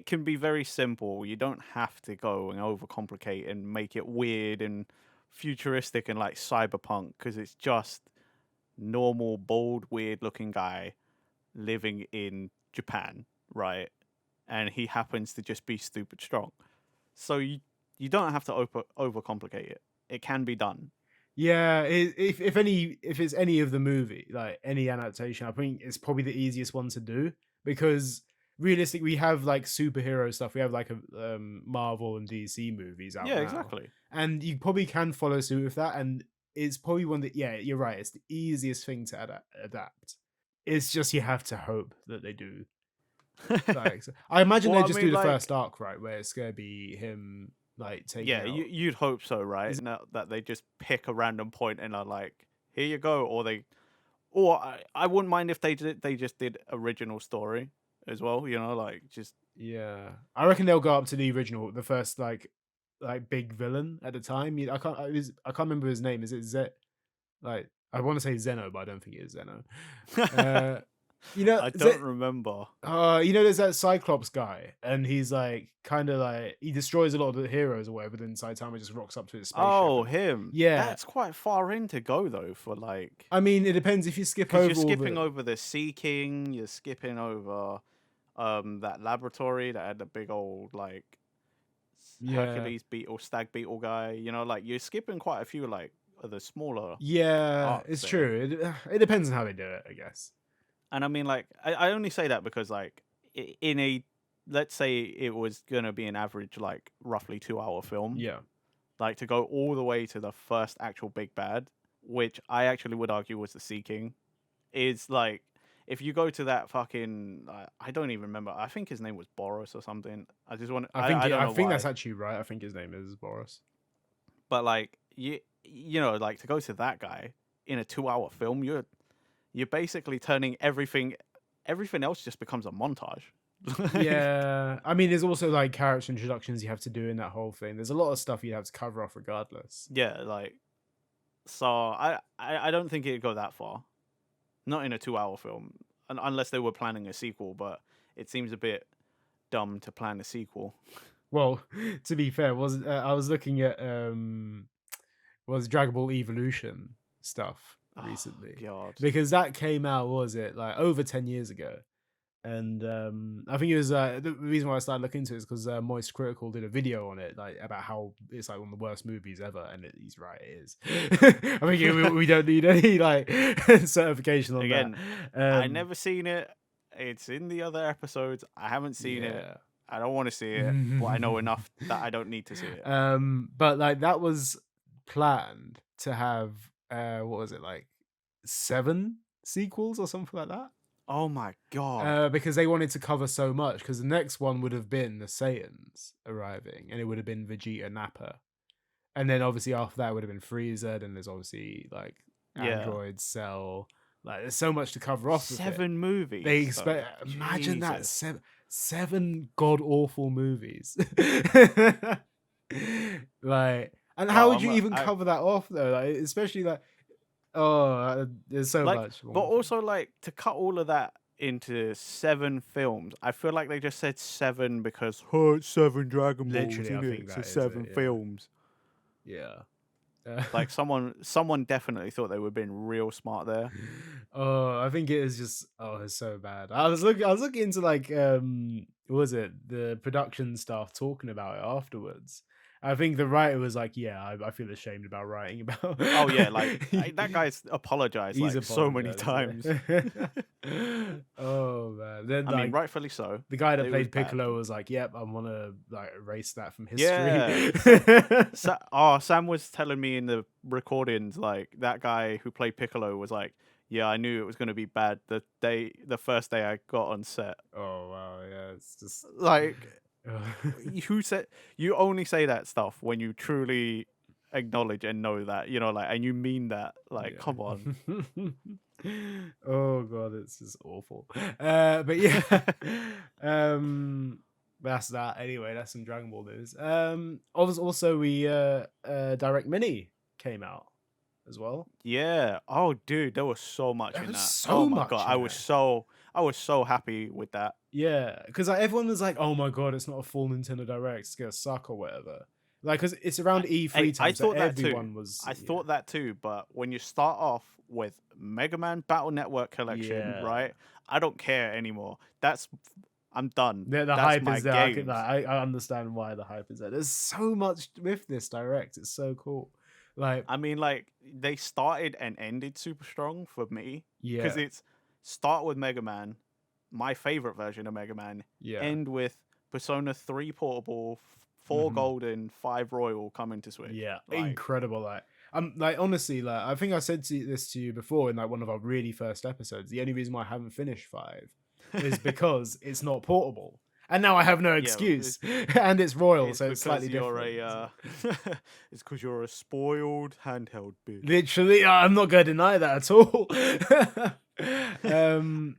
can be very simple. You don't have to go and overcomplicate and make it weird and futuristic and like cyberpunk because it's just normal, bald, weird looking guy living in Japan, right? And he happens to just be stupid strong. So you don't have to overcomplicate it. It can be done. Yeah, if it's any of the movie, like any adaptation, I think it's probably the easiest one to do because realistically, we have like superhero stuff. We have like a Marvel and DC movies out. Yeah, exactly. And you probably can follow suit with that, and it's probably one that you're right. It's the easiest thing to adapt. It's just you have to hope that they do. I imagine they just do the first arc, right, where it's gonna be him. You'd hope so, right? That they just pick a random point and are like, here you go, or I wouldn't mind if they just did original story as well, I reckon they'll go up to the original, the first like big villain at the time. I can't remember his name. Is it Zet? Like I want to say Zeno, but I don't think it is Zeno. I don't remember. There's that Cyclops guy, and he's like kind of like he destroys a lot of the heroes or whatever. Then Saitama just rocks up to his spaceship. Oh, him. Yeah, that's quite far in to go though. For like, I mean, it depends if you skip over. You're skipping over the Sea King. You're skipping over that laboratory that had the big old like Hercules beetle, stag beetle guy. You're skipping quite a few like the smaller. Yeah, it's true. It depends on how they do it, I guess. And I mean, like, I only say that because, like, let's say it was going to be an average, like, roughly 2-hour film. Yeah. Like, to go all the way to the first actual big bad, which I actually would argue was the Sea King, is, like, if you go to that fucking, I don't even remember. I think his name was Boris or something. I just want to, I think that's actually right. I think his name is Boris. But, like, like, to go to that guy in a 2-hour film, you're basically turning everything else just becomes a montage. Yeah. I mean, there's also like character introductions you have to do in that whole thing. There's a lot of stuff you have to cover off regardless. Yeah, like, so I don't think it'd go that far. Not in a 2-hour film, unless they were planning a sequel, but it seems a bit dumb to plan a sequel. Well, to be fair, I was looking at was Draggable Evolution stuff recently, because that came out like over 10 years ago, and I think it was the reason why I started looking into it is because Moist Critical did a video on it, like about how it's like one of the worst movies ever, and he's right, it is. I think we don't need any like certification on again that. I never seen it. It's in the other episodes. I haven't seen it. I don't want to see it, but I know enough that I don't need to see it. But like that was planned to have what was it, like 7 sequels or something like that. Oh my god! Because they wanted to cover so much. Because the next one would have been the Saiyans arriving, and it would have been Vegeta, Nappa, and then obviously after that it would have been Frieza. Then there's obviously like Android, Cell. Like there's so much to cover off. 7 movies. They expect. Imagine that 7 god awful movies. Like, and how would you even cover that off though? Like, especially like. Oh, there's so much. But also, like, to cut all of that into 7 films, I feel like they just said 7 because, it's 7 Dragon Balls, literally, I think so 7 films. Yeah. Like, someone definitely thought they were being real smart there. Oh, I think it is just, it's so bad. I was looking into, like, what was it? The production staff talking about it afterwards. I think the writer was like, "Yeah, I feel ashamed about writing about." Oh yeah, like that guy's apologized so many times. Oh man! Then I mean, rightfully so. The guy that played Piccolo was like, "Yep, I want to like erase that from history." Yeah. Sam was telling me in the recordings, like that guy who played Piccolo was like, "Yeah, I knew it was going to be bad the first day I got on set." Oh wow, yeah, it's just like. You only say that stuff when you truly acknowledge and know that, like, and you mean that, like, come on. Oh god, it's just awful. But yeah, that's that. Anyway, that's some Dragon Ball news. Also we Direct Mini came out as well. Yeah. Oh dude, there was so much in that. Oh my god, I was so happy with that. Yeah, because like, everyone was like, "Oh my god, it's not a full Nintendo Direct; it's gonna suck or whatever." Like, because it's around E3 time, so everyone was. I thought that too, but when you start off with Mega Man Battle Network Collection, right? I don't care anymore. I'm done. The hype is there. I understand why the hype is there. There's so much with this Direct. It's so cool. Like, I mean, like they started and ended super strong for me. Yeah, because it's start with Mega Man. My favorite version of Mega Man, end with Persona 3 Portable, 4 Golden, 5 Royal coming to Switch. Yeah, like, incredible. Like honestly, like I think I said this to you before in like one of our really first episodes. The only reason why I haven't finished 5 is because it's not portable, and now I have no excuse. And it's Royal, so it's slightly different. It's because you're a spoiled handheld bitch. Literally, I'm not going to deny that at all.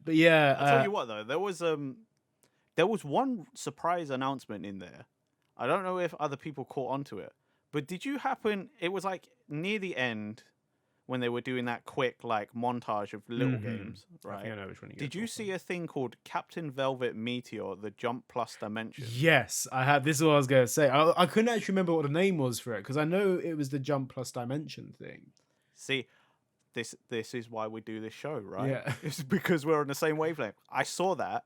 But yeah, I'll tell you what though, there was one surprise announcement in there. I don't know if other people caught onto it, but did you happen? It was like near the end when they were doing that quick like montage of little games, right? I think I know which one did you see a thing called Captain Velvet Meteor: The Jump Plus Dimension? Yes, I had. This is what I was going to say. I couldn't actually remember what the name was for it because I know it was the Jump Plus Dimension thing. See. This is why we do this show, right? Yeah. It's because we're on the same wavelength. I saw that.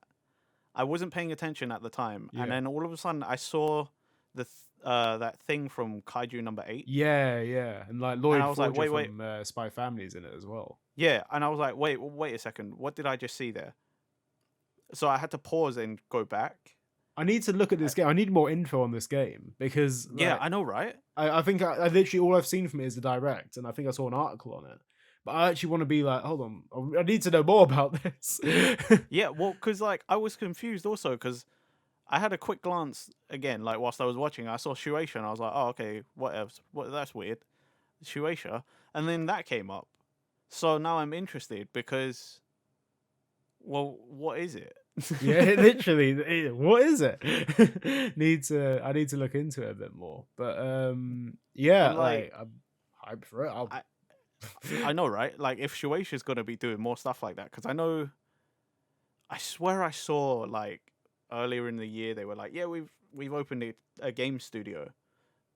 I wasn't paying attention at the time. And then all of a sudden I saw that thing from Kaiju number 8. Yeah. And like Lloyd Forger from Spy Family's in it as well. Yeah, and I was like, wait a second. What did I just see there? So I had to pause and go back. I need to look at this game. I need more info on this game because... Like, I know, right? I think I literally all I've seen from it is the Direct, and I think I saw an article on it. But I actually want to be like, hold on, I need to know more about this. Yeah, well, because like I was confused also because I had a quick glance again, like whilst I was watching, I saw Shueisha and I was like, oh, okay, what else? That's weird. Shueisha. And then that came up. So now I'm interested because, well, what is it? Yeah, literally, what is it? I need to look into it a bit more. But yeah, like I'm hyped for it. I know, right? Like, if Shueisha's gonna be doing more stuff like that, because I swear I saw like earlier in the year they were like, yeah, we've opened a game studio.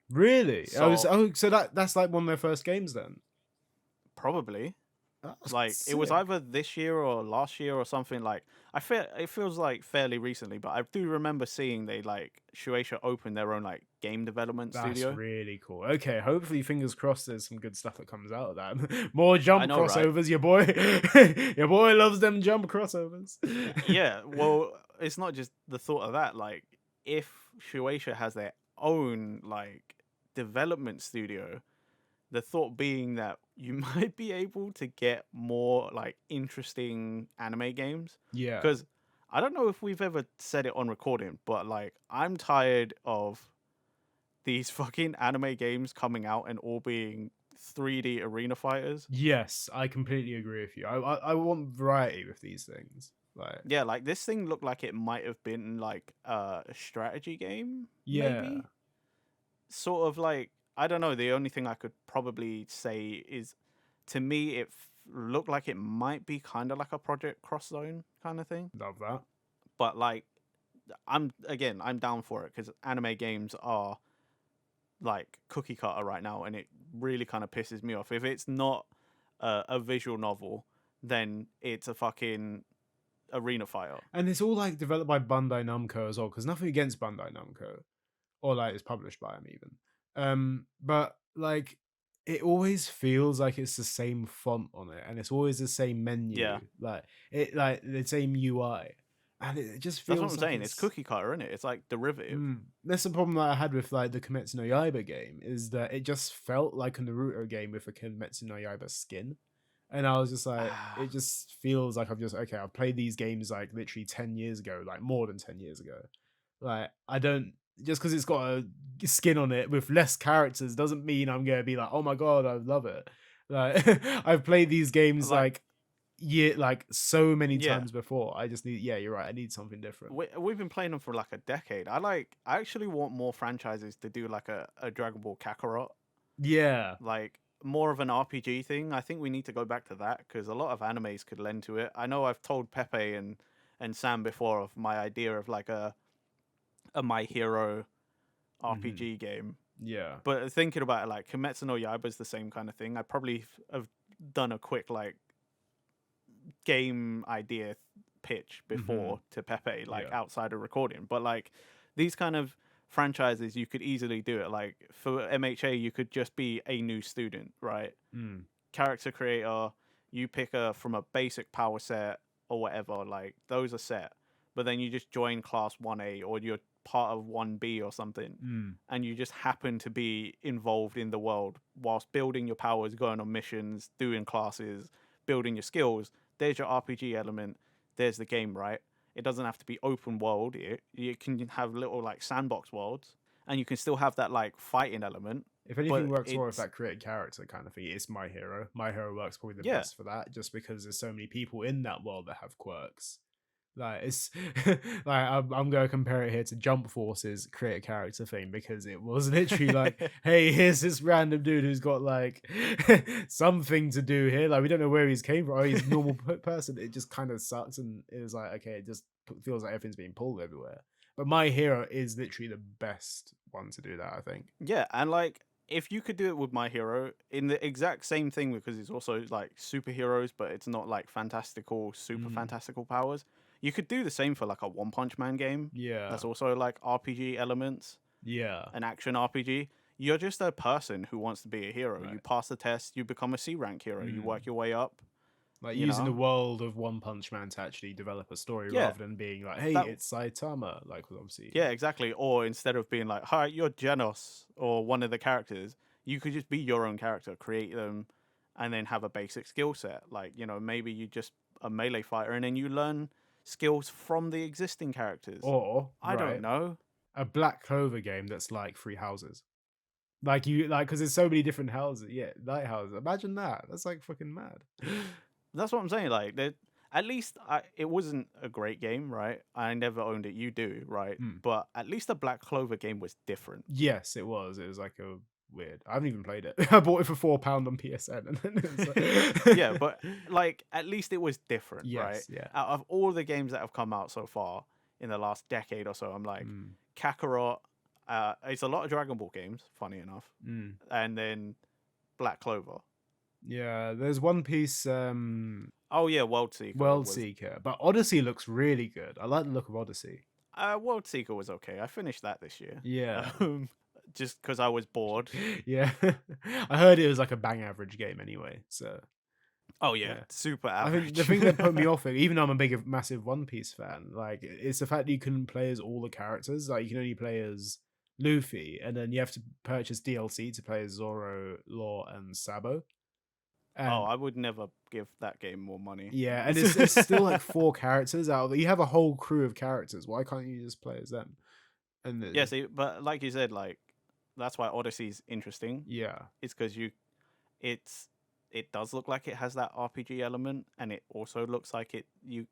Really? So, so that's like one of their first games then? Probably. That's like sick. It was either this year or last year or something. Like it feels like fairly recently, but I do remember seeing they like Shueisha opened their own like game development studio. That's really cool. Okay, hopefully, fingers crossed, there's some good stuff that comes out of that. More jump crossovers, right? Your boy loves them jump crossovers. Yeah, well, it's not just the thought of that. Like, if Shueisha has their own like development studio, the thought being that you might be able to get more like interesting anime games. Yeah. Because I don't know if we've ever said it on recording, but like I'm tired of these fucking anime games coming out and all being 3D arena fighters. Yes, I completely agree with you. I want variety with these things. Like, yeah, like this thing looked like it might have been like a strategy game, yeah. maybe. Sort of like, I don't know. The only thing I could probably say is, to me, it looked like it might be kind of like a Project Cross Zone kind of thing. Love that. But like, I'm down for it because anime games are like cookie cutter right now, and it really kind of pisses me off if it's not a visual novel, then it's a fucking arena fighter. And it's all like developed by Bandai Namco as well, because nothing against Bandai Namco, or like it's published by them even. But like it always feels like it's the same font on it, and it's always the same menu. Yeah. Like the same UI. And it just feels. That's what I'm saying. It's cookie cutter, isn't it? It's like derivative. That's the problem that I had with like the Kimetsu no Yaiba game, is that it just felt like a Naruto game with a Kimetsu no Yaiba skin. And I was just like, it just feels like I've played these games like literally 10 years ago, like more than 10 years ago. Like, I don't, just because it's got a skin on it with less characters doesn't mean I'm going to be like, oh my God, I love it. Like, I've played these games like so many times before. I just need, you're right, I need something different. We've been playing them for like a decade. I actually want more franchises to do like a Dragon Ball Kakarot. Yeah. Like, more of an RPG thing. I think we need to go back to that because a lot of animes could lend to it. I know I've told Pepe and Sam before of my idea of like a My Hero RPG game. Yeah. But thinking about it, like Kimetsu no Yaiba is the same kind of thing. I probably have done a quick like game idea pitch before to Pepe, like outside of recording. But like these kind of franchises, you could easily do it. Like for MHA, you could just be a new student, right? Character creator, you pick from a basic power set or whatever, like those are set. But then you just join class 1A or you're part of 1B or something, and you just happen to be involved in the world whilst building your powers, going on missions, doing classes, building your skills. There's your RPG element. There's the game, right? It doesn't have to be open world. You can have little like sandbox worlds, and you can still have that like fighting element. If anything works more with that created character kind of thing, it's My Hero. My Hero works probably the best for that, just because there's so many people in that world that have quirks. Like it's like I'm going to compare it here to Jump Force's create a character thing, because it was literally like, hey, here's this random dude who's got like something to do here. Like we don't know where he's came from. Oh, he's a normal person. It just kind of sucks, and it was like, okay, it just feels like everything's being pulled everywhere. But My Hero is literally the best one to do that, I think. Yeah, and like if you could do it with My Hero in the exact same thing, because it's also like superheroes, but it's not like super fantastical powers. You could do the same for like a One Punch Man game. Yeah. That's also like RPG elements. Yeah. An action RPG. You're just a person who wants to be a hero. Right. You pass the test, you become a C rank hero. You work your way up. Like using the world of One Punch Man to actually develop a story rather than being like, hey, it's Saitama. Like obviously. Yeah, exactly. Or instead of being like, hi, you're Genos or one of the characters, you could just be your own character, create them, and then have a basic skill set. Like, maybe you just a melee fighter and then you learn skills from the existing characters. Or I don't know, a Black Clover game that's like 3 houses, because there's so many different houses. Yeah, lighthouses. Imagine that. That's like fucking mad. That's what I'm saying. Like, at least it wasn't a great game, right? I never owned it. You do, right? But at least the Black Clover game was different. Yes, it was. It was like a weird. I haven't even played it. I bought it for £4 on PSN, and then it was like... yeah, but like at least it was different, right? Yeah. Out of all the games that have come out so far in the last decade or so, I'm like Kakarot. It's a lot of Dragon Ball games, funny enough, and then Black Clover. Yeah, there's One Piece. Oh yeah, World Seeker. World Seeker, but Odyssey looks really good. I like the look of Odyssey. World Seeker was okay. I finished that this year. Yeah. Just because I was bored. Yeah. I heard it was like a bang average game anyway, so... Oh yeah, super average. I think the thing that put me off it, even though I'm a massive One Piece fan, like, it's the fact that you couldn't play as all the characters. Like, you can only play as Luffy, and then you have to purchase DLC to play as Zoro, Law, and Sabo. And I would never give that game more money. yeah, and it's still like 4 characters out of you have a whole crew of characters. Why can't you just play as them? And yeah, see, but like you said, like that's why Odyssey's interesting. yeah, It's because it does look like it has that RPG element, and it also looks like you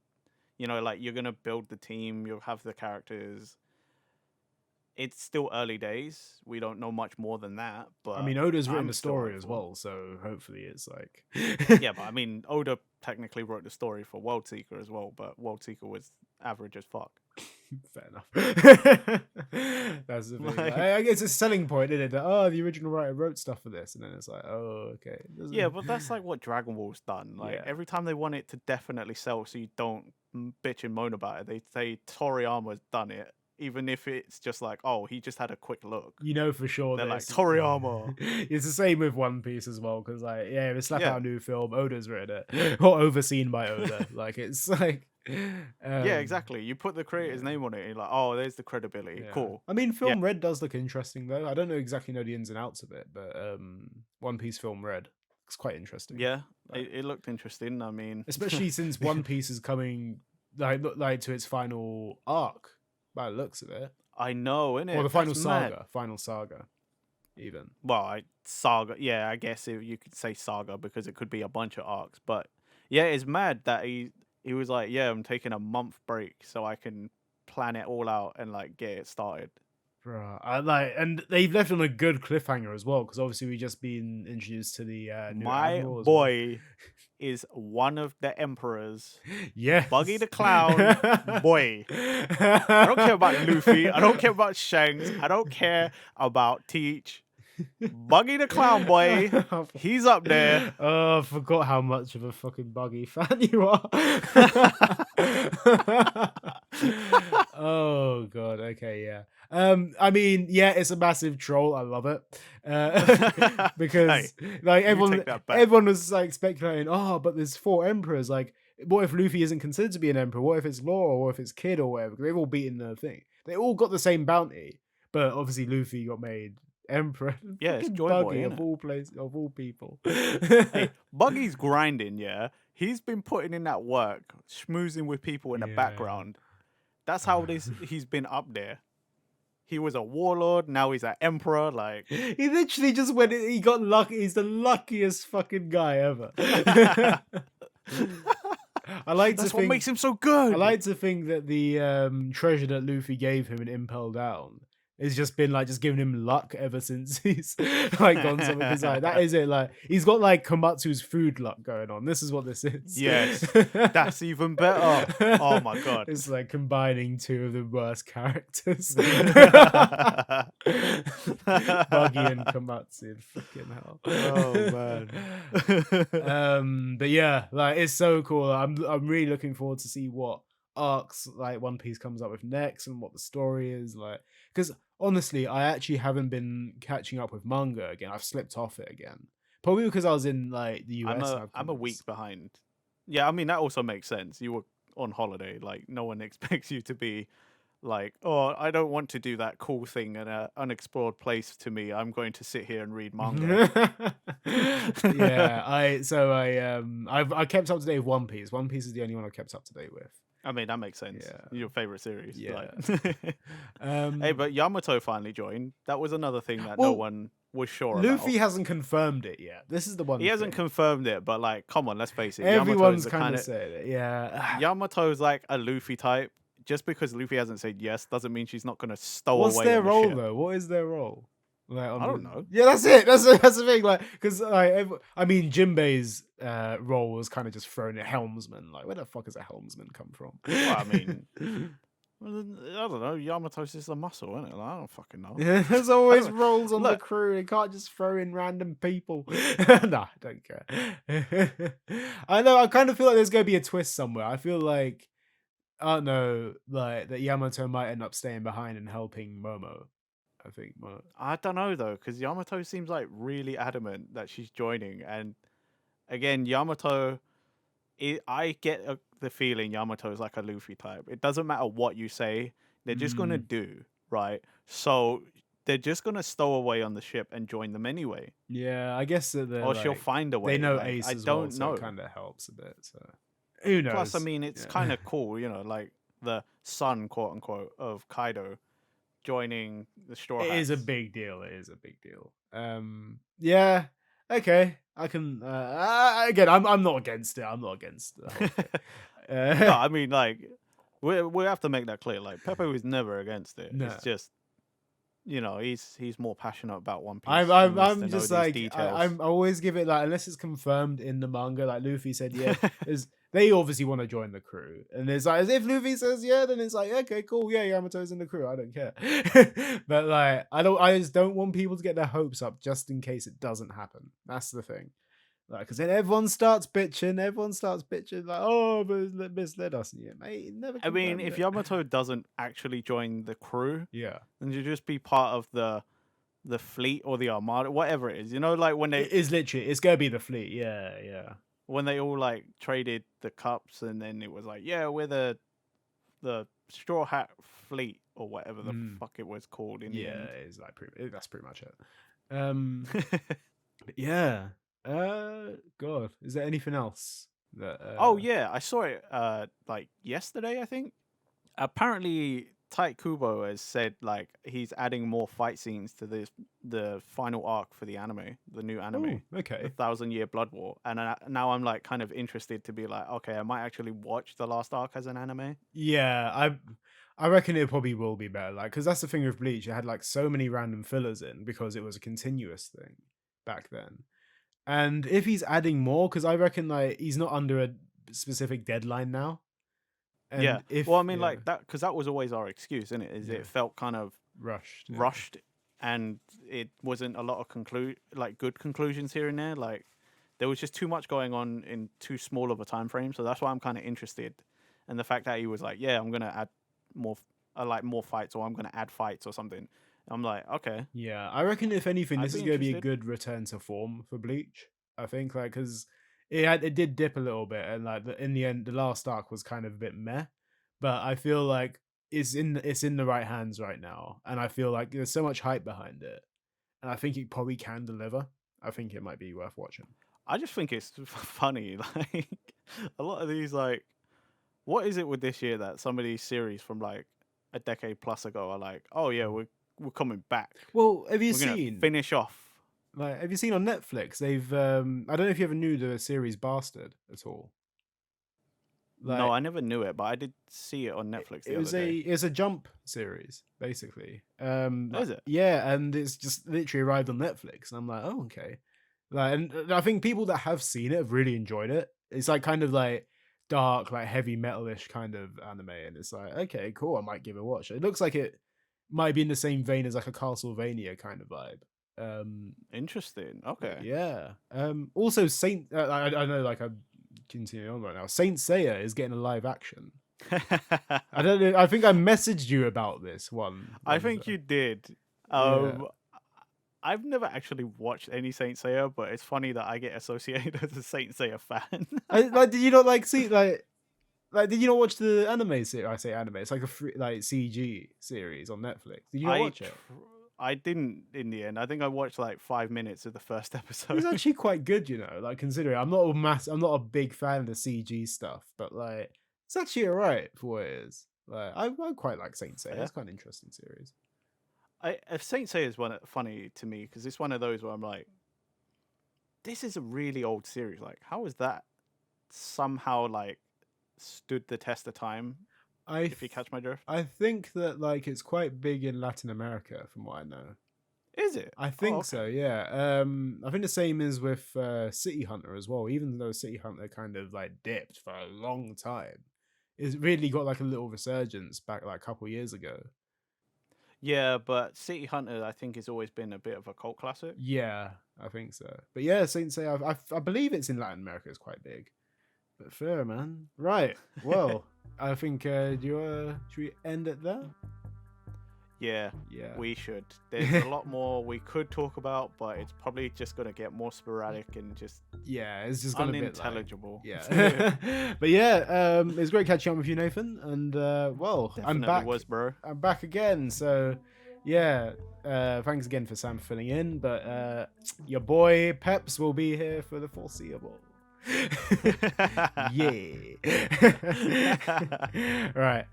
know, like you're gonna build the team, you'll have the characters. It's still early days. We don't know much more than that. But I mean, Oda's written the story as well, so hopefully it's like yeah, but I mean, Oda technically wrote the story for World Seeker as well, but World Seeker was average as fuck. Fair enough. That's the thing. I guess it's a selling point, isn't it? That, the original writer wrote stuff for this, and then it's like, oh, okay. Yeah, but that's like what Dragon Ball's done. Like every time they want it to definitely sell, so you don't bitch and moan about it, they say Toriyama's done it. Even if it's just like, oh, he just had a quick look. You know for sure. They're like, Toriyama. It's the same with One Piece as well, because like, yeah, if it's slap out a new film, Oda's written it. Or overseen by Oda. Like, it's like... yeah, exactly. You put the creator's name on it, and you're like, oh, there's the credibility. Yeah. Cool. I mean, Film Red does look interesting, though. I don't know the ins and outs of it, but One Piece Film Red looks quite interesting. Yeah, it looked interesting. I mean... Especially since One Piece is coming like to its final arc. By the looks of it, I know, innit? Or the final saga, even. Well, saga. Yeah, I guess you could say saga because it could be a bunch of arcs. But yeah, it's mad that he was like, yeah, I'm taking a month break so I can plan it all out and like get it started. Bro, and they've left on a good cliffhanger as well, because obviously we just been introduced to the new my admiral boy is one of the emperors. Yeah, Buggy the Clown, boy. I don't care about Luffy. I don't care about Shanks. I don't care about Teach. Buggy the Clown, boy. He's up there. Oh, I forgot how much of a fucking Buggy fan you are. Oh god. Okay, yeah. I mean, yeah, it's a massive troll. I love it. Because like everyone was like speculating, but there's 4 emperors. Like, what if Luffy isn't considered to be an emperor? What if it's Law, or what if it's Kid, or whatever? Because they've all beaten the thing. They all got the same bounty, but obviously Luffy got made emperor. Yeah, it's Joy Buggy, Boy, of all places, of all people. Hey, Buggy's grinding, yeah. He's been putting in that work, schmoozing with people in the background. That's how he's been up there. He was a warlord, now he's an emperor. Like, he literally just went. He got lucky. He's the luckiest fucking guy ever. That's what makes him so good. I like to think that the treasure that Luffy gave him in Impel Down has just been like just giving him luck ever since he's like gone something. Because like that is it. Like, he's got like Komatsu's food luck going on. This is what this is. Yes, that's even better. Oh my god, it's like combining 2 of the worst characters. Buggy and Komatsu. Fucking hell. Oh man. But yeah, like, it's so cool. I'm really looking forward to see what arcs like One Piece comes up with next, and what the story is like. Because honestly, I actually haven't been catching up with manga again. I've slipped off it again. Probably because I was in like the US. I'm a week behind. Yeah, I mean, that also makes sense. You were on holiday. Like, no one expects you to be like, oh, I don't want to do that cool thing in an unexplored place to me. I'm going to sit here and read manga. Yeah, I kept up to date with One Piece. One Piece is the only one I've kept up to date with. I mean, that makes sense. Yeah. Your favorite series. Yeah. Hey, but Yamato finally joined. That was another thing that no one was sure about. Luffy hasn't confirmed it yet. This is the one. He hasn't confirmed it, but like, come on, let's face it. Everyone's kind of saying it. Yeah. Yamato's like a Luffy type. Just because Luffy hasn't said yes doesn't mean she's not going to stow away. What's their role though? What is their role? Like, I don't know. Yeah, that's it. That's the thing. Like, because I mean, Jinbei's role was kind of just thrown at helmsman. Like, where the fuck does a helmsman come from? Well, I mean, I don't know. Yamato's just a muscle, isn't it? Like, I don't fucking know. Yeah, there's always roles on the crew. They can't just throw in random people. Nah, I don't care. I know. I kind of feel like there's going to be a twist somewhere. I feel like, I don't know, like that Yamato might end up staying behind and helping Momo. I think. I don't know though, because Yamato seems like really adamant that she's joining, and again, Yamato, I get the feeling Yamato is like a Luffy type. It doesn't matter what you say; they're just gonna do right. So they're just gonna stow away on the ship and join them anyway. Yeah, I guess that or she'll find a way. They know like, Ace I as don't well, so know. it kind of helps a bit. So who knows? Plus, I mean, it's kind of cool, like the son, quote unquote, of Kaido joining the Straw Hats. It is a big deal. Yeah. Okay. I can. Again, I'm not against it. I'm not against the whole thing. No, I mean, like, we have to make that clear. Like, Pepe was never against it. No. It's just, he's more passionate about One Piece. I'm just like, I always give it like, unless it's confirmed in the manga, like Luffy said, yeah, they obviously want to join the crew, and it's like, as if Luffy says yeah, then it's like, okay, cool, yeah, Yamato's in the crew, I don't care. But like, I just don't want people to get their hopes up just in case it doesn't happen. That's the thing. Like, because then everyone starts bitching, like, oh, but misled us. Yeah, mate, never. I mean, if Yamato doesn't actually join the crew, yeah, then you just be part of the fleet or the armada, whatever it is. Like when they, it's gonna be the fleet. Yeah. When they all like traded the cups, and then it was like, yeah, we're the Straw Hat fleet or whatever the fuck it was called. In the end. It's like that's pretty much it. But yeah. God, is there anything else that? Oh yeah, I saw it like yesterday, I think. Apparently, Tite Kubo has said like he's adding more fight scenes to the final arc for the anime, the new anime. Ooh, okay. The 1,000-Year Blood War, and now I'm like kind of interested to be like, okay, I might actually watch the last arc as an anime. Yeah, I reckon it probably will be better, like, because that's the thing with Bleach. It had like so many random fillers in because it was a continuous thing back then. And if he's adding more, because I reckon like he's not under a specific deadline now. And yeah. Well, I mean, like that, because that was always our excuse, isn't it? It felt kind of rushed, and it wasn't a lot of good conclusions here and there. Like there was just too much going on in too small of a time frame. So that's why I'm kind of interested. And the fact that he was like, yeah, I'm gonna add more fights, or I'm gonna add fights or something. I'm like, okay. Yeah, I reckon if anything, this is going to be a good return to form for Bleach. I think, like, because it did dip a little bit, and like in the end, the last arc was kind of a bit meh. But I feel like it's in the right hands right now, and I feel like there's so much hype behind it, and I think it probably can deliver. I think it might be worth watching. I just think it's funny, like a lot of these, like, what is it with this year that some of these series from like a decade plus ago are like, oh yeah, we're coming back. Well, have you seen finish off? Like, have you seen on Netflix? They've I don't know if you ever knew the series Bastard at all. Like, no, I never knew it, but I did see it on Netflix. It's a Jump series, basically. Is it? Yeah, and it's just literally arrived on Netflix, and I'm like, oh, okay. Like, and I think people that have seen it have really enjoyed it. It's like kind of like dark, like heavy metalish kind of anime, and it's like, okay, cool, I might give it a watch. It looks like it might be in the same vein as like a Castlevania kind of vibe. Interesting. Okay. Yeah. Also, I know, like, I'm continuing on right now. Saint Seiya is getting a live action. I don't know. I think I messaged you about this one. I think you did. I've never actually watched any Saint Seiya, but it's funny that I get associated as a Saint Seiya fan. Did you not see did you not watch the anime series? I say anime. It's like a free, like CG series on Netflix. Did you not watch it? I didn't in the end. I think I watched like 5 minutes of the first episode. It's actually quite good, like, considering I'm not a big fan of the CG stuff, but like it's actually alright for what it is. Like I quite like Saint Seiya. It's quite an interesting series. Saint Seiya is funny to me because it's one of those where I'm like, this is a really old series. Like, how is that somehow like stood the test of time? If you catch my drift, I think that like it's quite big in Latin America, from what I know. Is it? I think so. Yeah. I think the same is with City Hunter as well. Even though City Hunter kind of like dipped for a long time, it's really got like a little resurgence back like a couple years ago. Yeah, but City Hunter, I think, has always been a bit of a cult classic. Yeah, I think so. But yeah, Saint Seiya, I believe it's in Latin America. It's quite big. But fair, man. Right. Well, I think, should we end it there? Yeah, we should. There's a lot more we could talk about, but it's probably just going to get more sporadic and just it's just gonna unintelligible. Be but yeah, it's great catching up with you, Nathan. And well, Definitely I'm back. Bro. I'm back again. So yeah, thanks again for Sam filling in, but your boy Peps will be here for the foreseeable. Yeah. Right.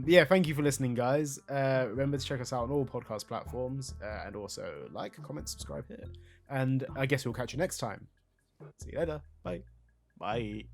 Yeah, thank you for listening, guys. Remember to check us out on all podcast platforms, and also like, comment, subscribe here. And I guess we'll catch you next time. See you later. Bye. Bye.